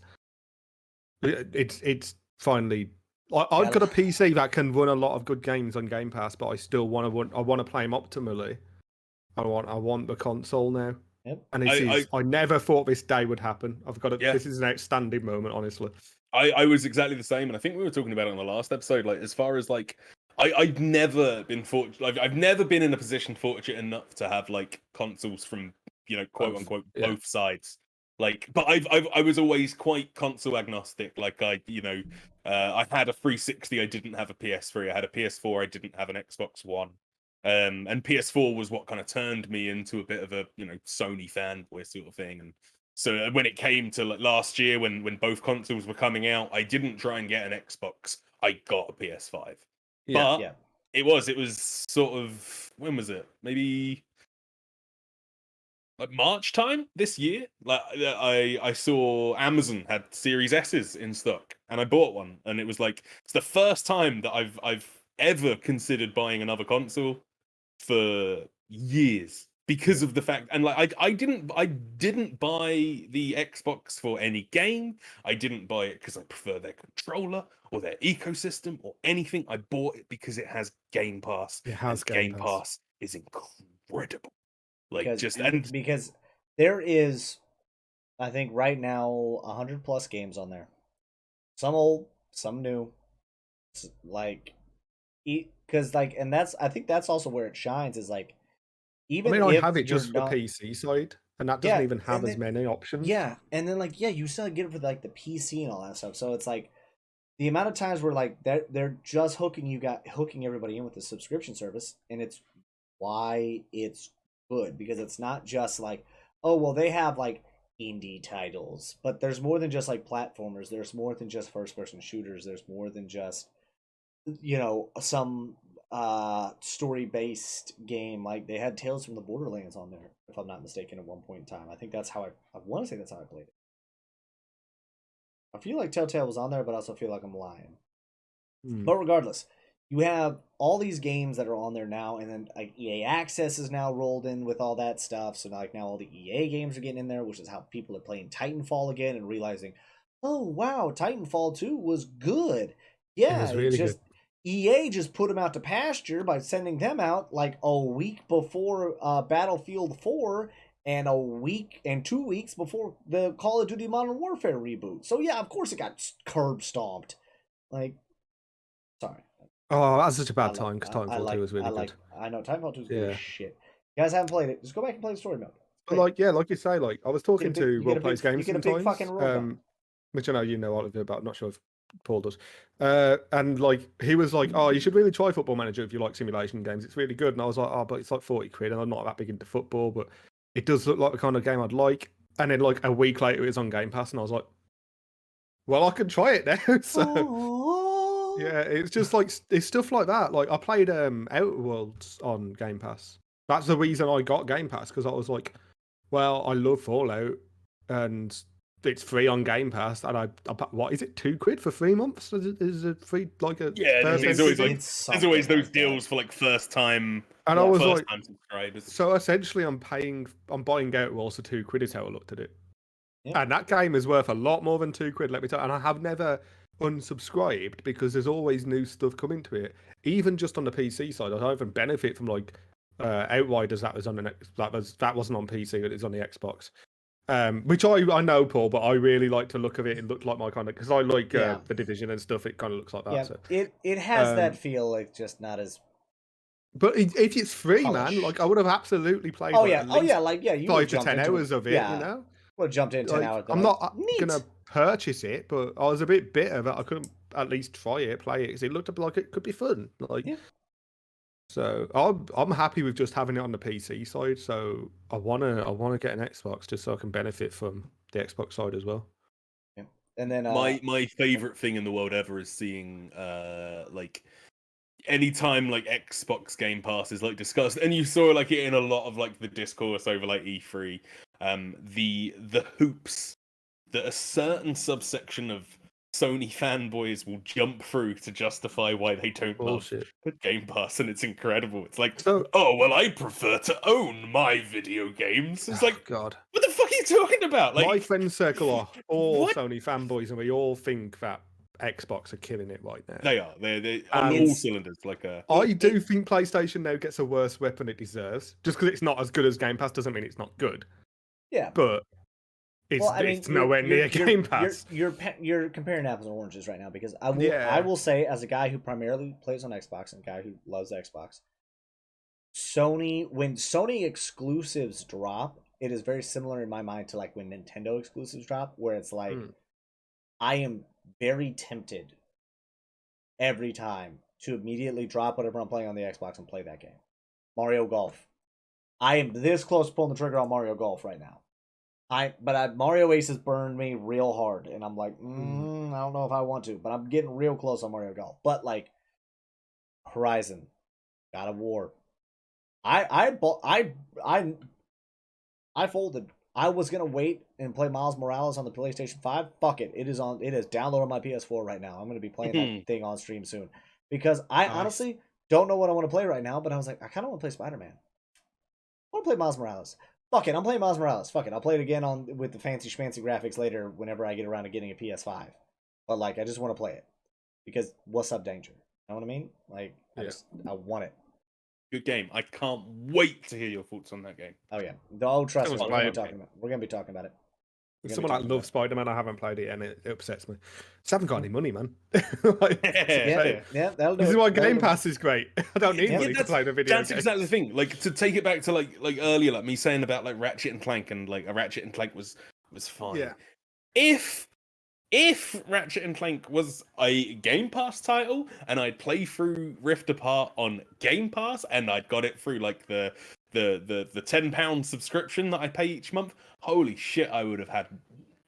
It's finally. I've got a PC that can run a lot of good games on Game Pass, but I still want to play them optimally. I want the console now. Yep. And I never thought this day would happen. This is an outstanding moment, honestly. I was exactly the same, and I think we were talking about it on the last episode. Like, as far as like, I've never been fortunate. I've never been in a position fortunate enough to have like consoles from quote unquote both sides. Like, but I was always quite console agnostic. Like I had a 360. I didn't have a PS3. I had a PS4. I didn't have an Xbox One. And PS4 was what kind of turned me into a bit of a Sony fanboy sort of thing. And so when it came to like last year, when both consoles were coming out, I didn't try and get an Xbox. I got a PS5. Yeah. But it was sort of, when was it? Maybe like March time this year. Like I saw Amazon had Series S's in stock, and I bought one, and it was like it's the first time that I've ever considered buying another console for years because of the fact, and like I didn't buy the Xbox for any game. I didn't buy it because I prefer their controller or their ecosystem or anything. I bought it because it has Game Pass. It has Game Pass is incredible. Like because there is, I think right now 100+ games on there. Some old, some new. Like, because like, and I think that's also where it shines. Is like, even I if have it you're just for not, PC side, and that doesn't even have as many options. Yeah, and then like you still get it for like the PC and all that stuff. So it's like the amount of times where like they're just hooking everybody in with the subscription service, and it's why it's good, because it's not just like, oh well, they have like indie titles, but there's more than just like platformers. There's more than just first person shooters. There's more than just some story based game. Like they had Tales from the Borderlands on there, if I'm not mistaken, at one point in time. I think that's how I want to say that's how I played it. I feel like Telltale was on there, but I also feel like I'm lying. But regardless, you have all these games that are on there now, and then like EA Access is now rolled in with all that stuff. So like now all the EA games are getting in there, which is how people are playing Titanfall again and realizing, oh wow, Titanfall 2 was good. Yeah, it was really good. EA just put them out to pasture by sending them out like a week before Battlefield 4 and a week and 2 weeks before the Call of Duty Modern Warfare reboot. So yeah, of course it got curb stomped. Like, sorry. Oh, that's such a bad time because Titanfall 2 was really good. I know Titanfall 2 is good as shit. You guys haven't played it, just go back and play the story mode. But like you say, like I was talking to Will Plays Games sometimes, which I know you know Oliver about. I'm not sure if Paul does. And like he was like, "Oh, you should really try Football Manager if you like simulation games. It's really good." And I was like, "Oh, but it's like 40 quid, and I'm not that big into football, but it does look like the kind of game I'd like." And then like a week later, it was on Game Pass, and I was like, "Well, I can try it now." So yeah, it's just like it's stuff like that. Like I played Outer Worlds on Game Pass. That's the reason I got Game Pass, because I was like, well, I love Fallout, and it's free on Game Pass, and I what is it, £2 for 3 months? Is it free like a there's always those deals for like first time, and I was like, subscribers. So essentially I'm buying Outer Worlds for £2 is how I looked at it. Yeah. And that game is worth a lot more than £2, let me tell you. And I have never unsubscribed because there's always new stuff coming to it. Even just on the PC side, I don't even benefit from like Outriders that was on that wasn't on PC, but it's on the Xbox. Which I know, Paul, but I really like to look at it. It looked like my kind of, because I like the Division and stuff. It kind of looks like that. Yeah, so. it has that feel, like just not as But if it's free, Polish. man, like I would have absolutely played. Oh like, yeah, at least you 5 would've to jumped 10 into hours of it. yeah, You know, would have jumped in 10 like hours. I'm Like, not neat. gonna purchase it, but I was a bit bitter that I couldn't at least try it, play it, because it looked like it could be fun. Like, Yeah. so I'm happy with just having it on the PC side. So I wanna get an Xbox just so I can benefit from the Xbox side as well. Yeah. And then My favorite thing in the world ever is seeing like anytime like Xbox Game Pass is like discussed, and you saw like it in a lot of like the discourse over like E3, the hoops that a certain subsection of Sony fanboys will jump through to justify why they don't Bullshit. love Game Pass, and it's incredible. It's like, So oh well, I prefer to own my video games. It's like, God, what the fuck are you talking about? Like, my friend circle are all what? Sony fanboys, and we all think that Xbox are killing it right now. They are. They're on all cylinders. Like I do think PlayStation now gets a worse weapon it deserves. Just because it's not as good as Game Pass doesn't mean it's not good. yeah, But it's nowhere near Game Pass. You're comparing apples and oranges right now, because I will say, as a guy who primarily plays on Xbox and a guy who loves Xbox, when Sony exclusives drop, it is very similar in my mind to like when Nintendo exclusives drop, where it's like I am very tempted every time to immediately drop whatever I'm playing on the Xbox and play that game. Mario Golf. I am this close to pulling the trigger on Mario Golf right now. Mario Aces burned me real hard, and I'm like, I don't know if I want to, but I'm getting real close on Mario Golf. But like Horizon, God of War, I folded. I was gonna wait and play Miles Morales on the PlayStation 5. Fuck it, it is downloaded on my PS4 right now. I'm gonna be playing that thing on stream soon, because I honestly don't know what I want to play right now. But I was like, I kind of want to play Spider-Man. I want to play Miles Morales. Fuck it, I'm playing Miles Morales. Fuck it, I'll play it again with the fancy schmancy graphics later whenever I get around to getting a PS5. But like, I just want to play it because what's up, danger? You know what I mean? Like, I want it. good game. I can't wait to hear your thoughts on that game. Oh yeah, trust me, we're gonna be talking about it. Someone that loves Spider-Man, I haven't played it, and it upsets me. Just haven't got any money, man. That'll do. This is why Game Pass is great. I don't need money to play the video. That's exactly the thing. Like, to take it back to like earlier, like me saying about like Ratchet and Clank, and like a Ratchet and Clank was fine. Yeah. If Ratchet and Clank was a Game Pass title and I'd play through Rift Apart on Game Pass and I'd got it through like the £10 subscription that I pay each month, holy shit, I would have had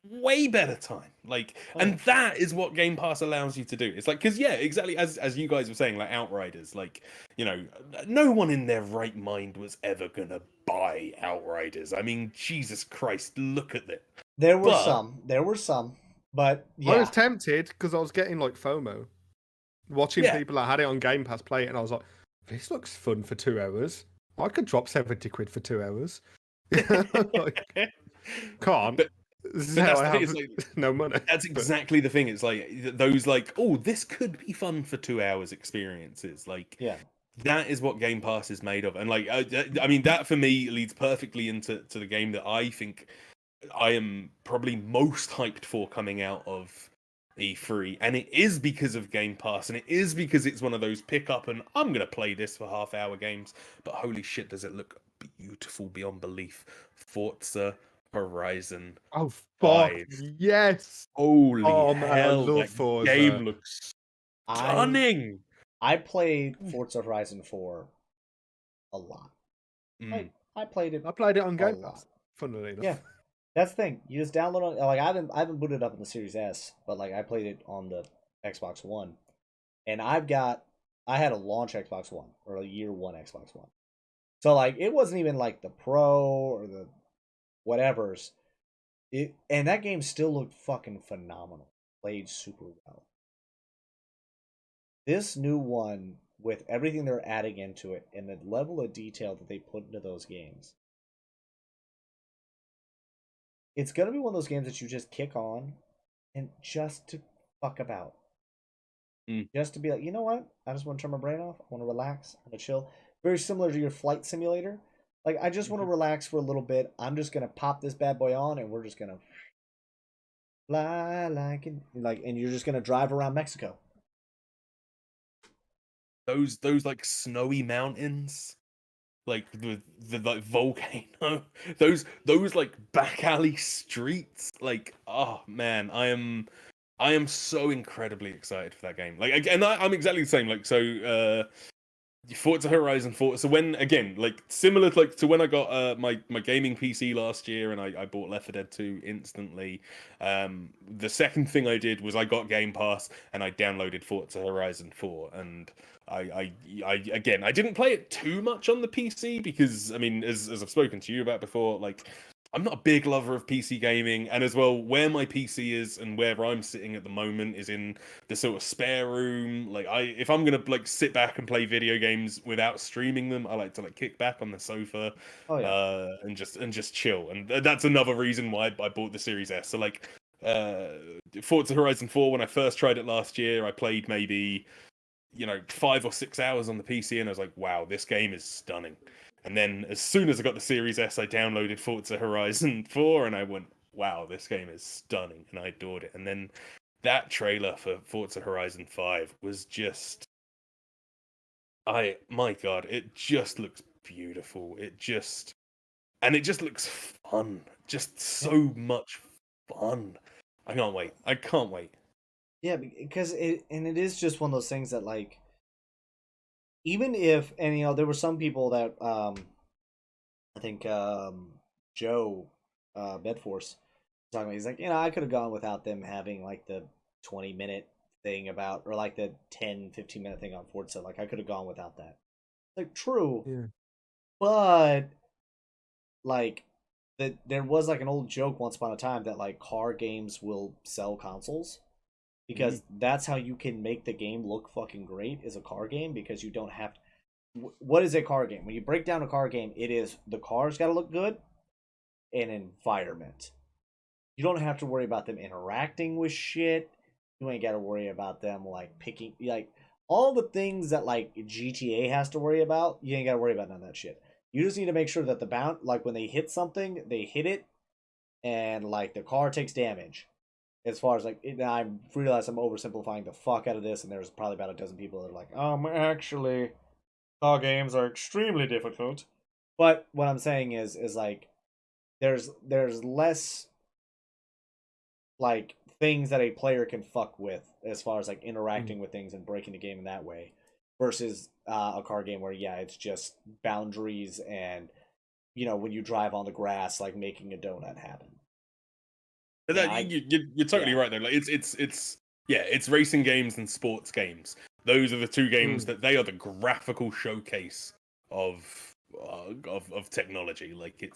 way better time. Like, and that is what Game Pass allows you to do. It's like, because exactly as you guys were saying, like Outriders, like, you know, no one in their right mind was ever gonna buy Outriders. I mean, Jesus Christ, look at it. There were some, but yeah. I was tempted because I was getting like FOMO, watching people that had it on Game Pass play it, and I was like, this looks fun for 2 hours. I could drop 70 quid for 2 hours. Like, can't. But this is how I have no money. That's exactly the thing. It's like those like, oh, this could be fun for 2 hours experiences. Like, that is what Game Pass is made of. And like, I mean, that for me leads perfectly into the game that I think I am probably most hyped for coming out of E3, and it is because of Game Pass, and it is because it's one of those pick up and I'm gonna play this for half-hour games. But holy shit, does it look beautiful beyond belief! Forza Horizon. Oh fuck 5. yes! Holy man, hell! I love that Forza. game looks stunning. I played Forza Horizon 4 a lot. I played it. I played it on Game Pass. Funnily enough. Yeah. That's the thing. You just download it. Like, I haven't booted up in the Series S, but like I played it on the Xbox One, and I had a launch Xbox One, or a year one Xbox One. So like, it wasn't even like the Pro or the whatevers. And that game still looked fucking phenomenal. Played super well. This new one, with everything they're adding into it and the level of detail that they put into those games, it's going to be one of those games that you just kick on and just to fuck about. Just to be like, you know what? I just want to turn my brain off. I want to relax. I want to chill. Very similar to your flight simulator. Like, I just want to relax for a little bit. I'm just going to pop this bad boy on, and we're just going to fly and you're just going to drive around Mexico. those like snowy mountains, like the like volcano, those like back alley streets, like, oh man, I am so incredibly excited for that game. Like, and I'm exactly the same. Like, so Forza Horizon 4. So when, again, like similar like to when I got my gaming PC last year, and I bought Left 4 Dead 2 instantly. The second thing I did was I got Game Pass and I downloaded Forza Horizon 4, and I again, I didn't play it too much on the PC because, I mean, as I've spoken to you about before, like, I'm not a big lover of PC gaming, and as well, where my PC is and where I'm sitting at the moment is in the sort of spare room. Like, if I'm gonna like sit back and play video games without streaming them, I like to like kick back on the sofa, Oh yeah. and just chill. And that's another reason why I bought the Series S. So like, Forza Horizon 4, when I first tried it last year, I played maybe 5 or 6 hours on the PC, and I was like, wow, this game is stunning. And then as soon as I got the Series S, I downloaded Forza Horizon 4, and I went, wow, this game is stunning, and I adored it. And then that trailer for Forza Horizon 5 was just, my God, it just looks beautiful. It just looks fun. Just so much fun. I can't wait. I can't wait. Yeah, because it is just one of those things that, like, even if, and there were some people that I think Joe Bedforce talking about, he's like, I could have gone without them having like the 20-minute thing about, or like the 10-15 minute thing on Forza. Like, I could have gone without that. Like, true. Yeah. But like, that there was like an old joke once upon a time that like car games will sell consoles, because that's how you can make the game look fucking great, is a car game, because you don't have to. What is a car game? When you break down a car game, it is the car's got to look good and environment. You don't have to worry about them interacting with shit. You ain't got to worry about them like picking, like, all the things that like GTA has to worry about. You ain't got to worry about none of that shit. You just need to make sure that the like when they hit something, they hit it, and like the car takes damage. As far as like, I realize I'm oversimplifying the fuck out of this, and there's probably about a dozen people that are like, actually, car games are extremely difficult. But what I'm saying is like, there's less like things that a player can fuck with as far as like interacting with things and breaking the game in that way, versus a car game where, yeah, it's just boundaries and when you drive on the grass, like making a donut happen. You're totally right though. Like, it's racing games and sports games. Those are the two games that they are the graphical showcase of technology. Like,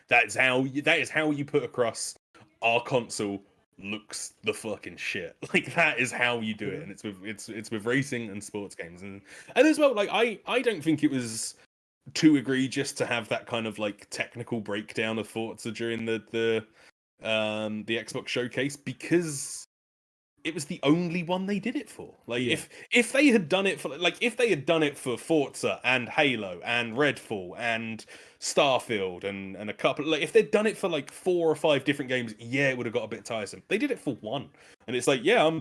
that is how you put across our console looks the fucking shit. Like, that is how you do it, and it's with racing and sports games, and as well, like, I don't think it was too egregious to have that kind of like technical breakdown of Forza during the Xbox showcase, because it was the only one they did it for. Like, if they had done it for Forza and Halo and Redfall and Starfield and a couple, like, if they'd done it for like 4 or 5 different games, yeah, it would have got a bit tiresome. They did it for one, and it's like, yeah, I'm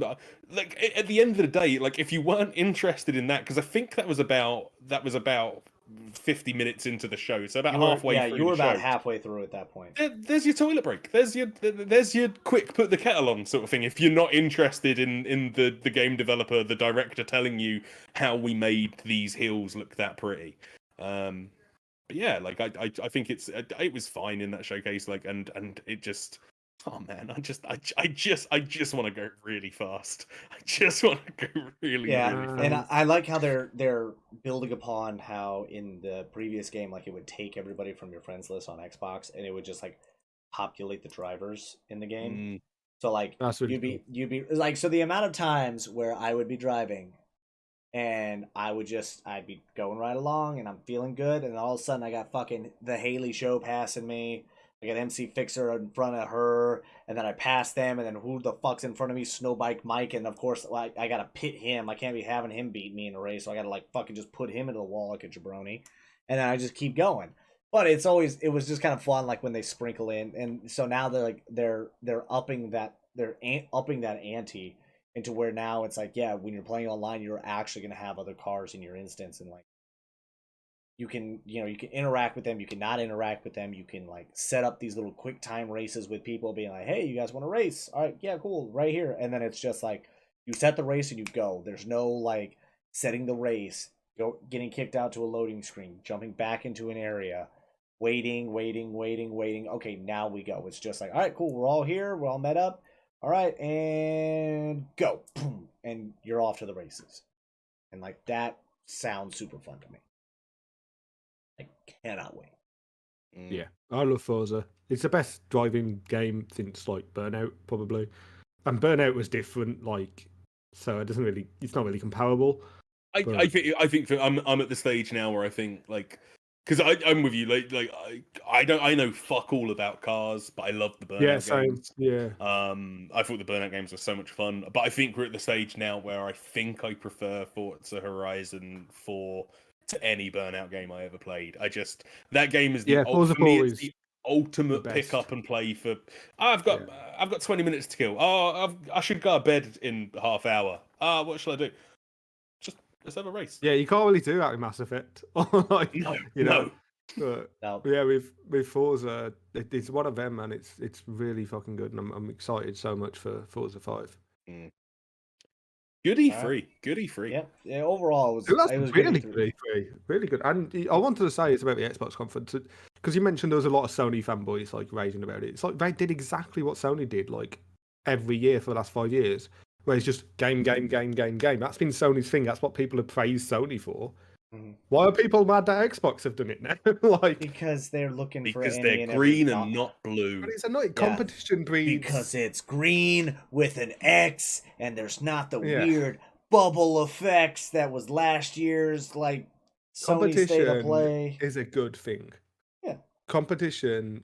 like, at the end of the day, like, if you weren't interested in that, because I think that was about 50 minutes into the show, so about halfway through. Yeah, you were about halfway through at that point. There's your toilet break. There's your quick put the kettle on sort of thing. If you're not interested in the game developer, the director telling you how we made these hills look that pretty. But yeah, like, I think it was fine in that showcase. Like, and it just, oh man, I just want to go really fast. I just want to go really fast. And I like how they're building upon how in the previous game, like, it would take everybody from your friends list on Xbox, and it would just like populate the drivers in the game. So like, really you'd be like, so the amount of times where I would be driving, and I'd be going right along, and I'm feeling good, and all of a sudden I got fucking the Haley show passing me. I got MC Fixer in front of her, and then I pass them, and then who the fuck's in front of me? Snowbike Mike, and of course, like, I gotta pit him. I can't be having him beat me in a race, so I gotta like fucking just put him into the wall like a jabroni, and then I just keep going. But it was just kind of fun, like when they sprinkle in, and so now they're upping that ante into where now it's like, yeah, when you're playing online, you're actually going to have other cars in your instance, and like you can interact with them, you can not interact with them, you can like set up these little quick time races with people, being like, hey, you guys want to race? All right, yeah, cool, right here. And then it's just like you set the race and you go. There's no like setting the race, getting kicked out to a loading screen, jumping back into an area, waiting. Okay, now we go. It's just like, all right, cool, we're all here, we're all met up. All right, and go. Boom, and you're off to the races. And like that sounds super fun to me. I cannot wait. Yeah, I love Forza. It's the best driving game since like Burnout, probably. And Burnout was different, like, so it doesn't really. It's not really comparable. I think I'm at the stage now where I think like, because I'm with you, like I know fuck all about cars, but I love the Burnout games. Yeah. I thought the Burnout games were so much fun, but I think we're at the stage now where I think I prefer Forza Horizon 4 to any Burnout game I ever played. That game is the Forza 4 is the ultimate the pick best. up and play for. I've got 20 minutes to kill. I should go to bed in half hour. What shall I do? Let's have a race. Yeah, you can't really do that with Mass Effect. Like, no. But No. yeah, with Forza, it's one of them, man. It's really fucking good, and I'm excited so much for Forza 5. Good E3. Yeah. Overall, it was really good. good E3. Really good. And I wanted to say it's about the Xbox conference because you mentioned there was a lot of Sony fanboys like raging about it. It's like they did exactly what Sony did like every year for the last 5 years, where it's just game. That's been Sony's thing. That's what people have praised Sony for. Mm-hmm. Why are people mad that Xbox have done it now? Like, because they're looking because they're green and not blue. But it's annoying. Competition breeds. Because it's green with an X, and there's not the weird bubble effects that was last year's like Sony State of Play. Is a good thing. Yeah, competition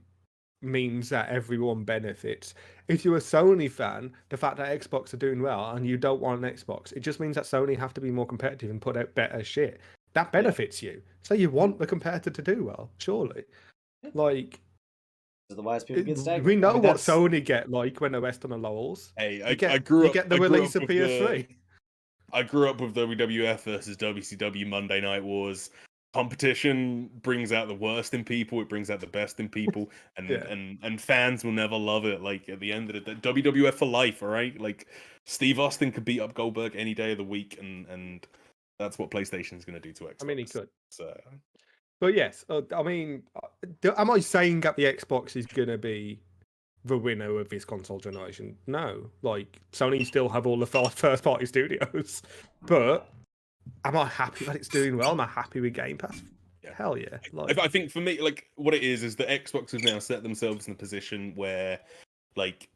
means that everyone benefits. If you're a Sony fan, the fact that Xbox are doing well and you don't want an Xbox, it just means that Sony have to be more competitive and put out better shit. That benefits you. So you want the competitor to do well, surely. Like, so the wise people get staggered. We know what Sony get like when they rest on the laurels. Hey, you get the release of PS3. I grew up with WWF versus WCW Monday Night Wars. Competition brings out the worst in people. It brings out the best in people, and fans will never love it. Like at the end of the day, WWF for life. All right, like Steve Austin could beat up Goldberg any day of the week, and that's what PlayStation's going to do to Xbox. I mean, he could. So, but yes, I mean, am I saying that the Xbox is going to be the winner of this console generation? No, like Sony still have all the first party studios, but am I happy that it's doing well? Am I happy with Game Pass? Yeah. Hell yeah! Like, I think for me, like what it is that Xbox have now set themselves in a position where, like,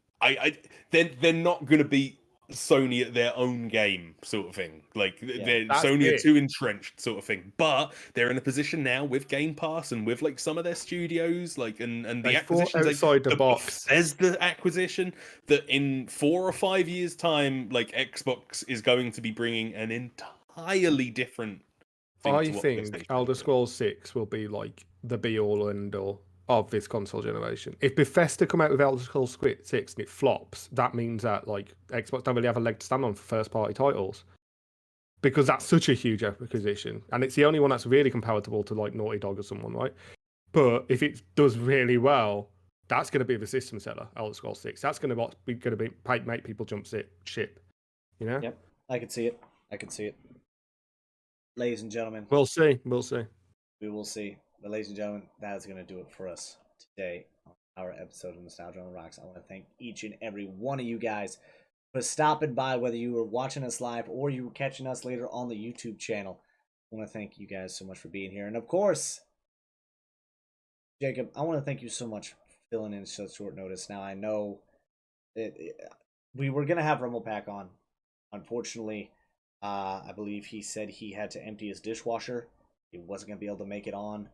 they're not going to beat Sony at their own game, sort of thing. Like Sony are too entrenched, sort of thing. But they're in a position now with Game Pass and with like some of their studios, like and the acquisitions outside the box. There's the acquisition that in 4 or 5 years' time, like Xbox is going to be bringing an entirely different. I think Elder Scrolls 6 will be like the be all and all of this console generation. If Bethesda come out with Elder Scrolls 6 and it flops, that means that like Xbox don't really have a leg to stand on for first party titles, because that's such a huge acquisition, and it's the only one that's really comparable to like Naughty Dog or someone, right? But if it does really well, that's going to be the system seller. Elder Scrolls 6. That's going to make people jump ship. You know? Yep, I can see it. Ladies and gentlemen, we'll see. We will see. But ladies and gentlemen, that is going to do it for us today on our episode of Nostalgia on the Rocks. I want to thank each and every one of you guys for stopping by, whether you were watching us live or you were catching us later on the YouTube channel. I want to thank you guys so much for being here. And of course, Jacob, I want to thank you so much for filling in such short notice. Now, I know we were going to have Rumblepack on. Unfortunately, I believe he said he had to empty his dishwasher. He wasn't going to be able to make it on.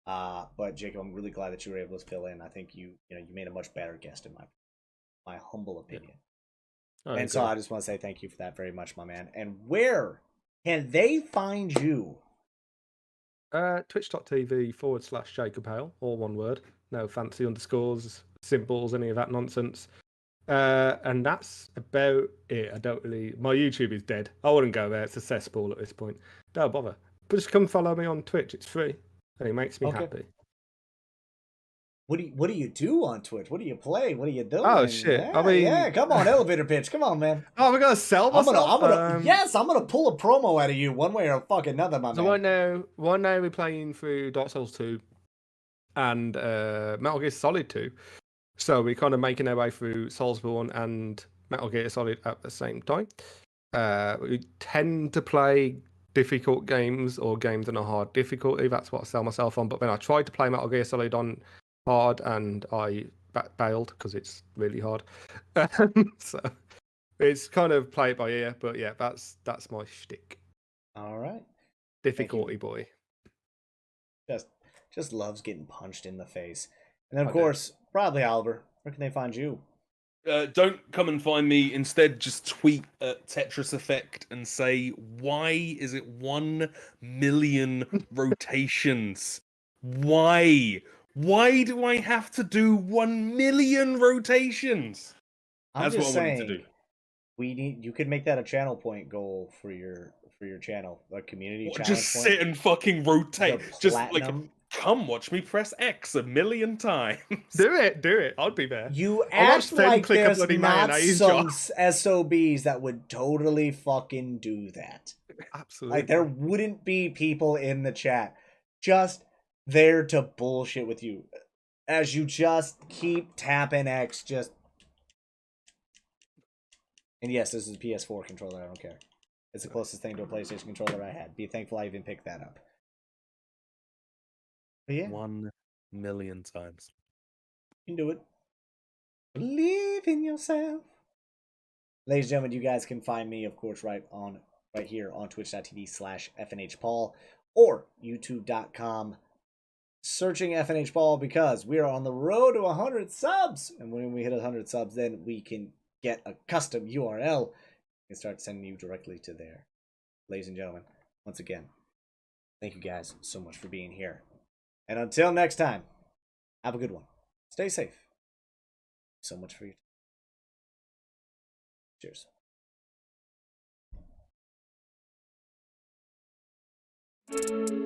But Jacob, I'm really glad that you were able to fill in. I think you made a much better guest in my humble opinion. Yeah. And so I just want to say thank you for that very much, my man. And where can they find you? Twitch.tv/JacobPaul, all one word. No fancy underscores, symbols, any of that nonsense. And that's about it. I don't really. My YouTube is dead. I wouldn't go there. It's a cesspool at this point. Don't bother. But just come follow me on Twitch. It's free, and it makes me happy. What do you do on Twitch? What do you play? What are you doing? Oh shit! Yeah, I mean, yeah. Come on, elevator pitch. Come on, man. Oh, we're gonna sell myself. I'm gonna pull a promo out of you one way or fucking another, my man. Right now we're playing through Dark Souls 2 and Metal Gear Solid 2. So we're kind of making our way through Soulsborne and Metal Gear Solid at the same time. We tend to play difficult games or games on a hard difficulty. That's what I sell myself on. But then I tried to play Metal Gear Solid on hard and I bailed because it's really hard. So it's kind of play it by ear. But yeah, that's my shtick. All right. Difficulty boy. Just loves getting punched in the face. And then, of course, ProbablyOliver. Where can they find you? Don't come and find me. Instead, just tweet at Tetris Effect and say, why is it 1 million rotations? Why? Why do I have to do 1 million rotations? That's what I wanted to do. You could make that a channel point goal for your channel, a community challenge. Just sit and fucking rotate. Just like, come watch me press X 1 million times. Do it. I'd be there. You act like there's not some SOBs that would totally fucking do that. Absolutely. Like, there wouldn't be people in the chat just there to bullshit with you as you just keep tapping X. And yes, this is a PS4 controller. I don't care. It's the closest thing to a PlayStation controller I had. Be thankful I even picked that up. But yeah. 1 million times. You can do it. Believe in yourself. Ladies and gentlemen, you guys can find me, of course, right here on twitch.tv/FNHPaul or youtube.com. Searching FNHPaul because we are on the road to 100 subs. And when we hit 100 subs, then we can get a custom URL and start sending you directly to there. Ladies and gentlemen, once again, thank you guys so much for being here. And until next time, have a good one. Stay safe. So much for your time. Cheers.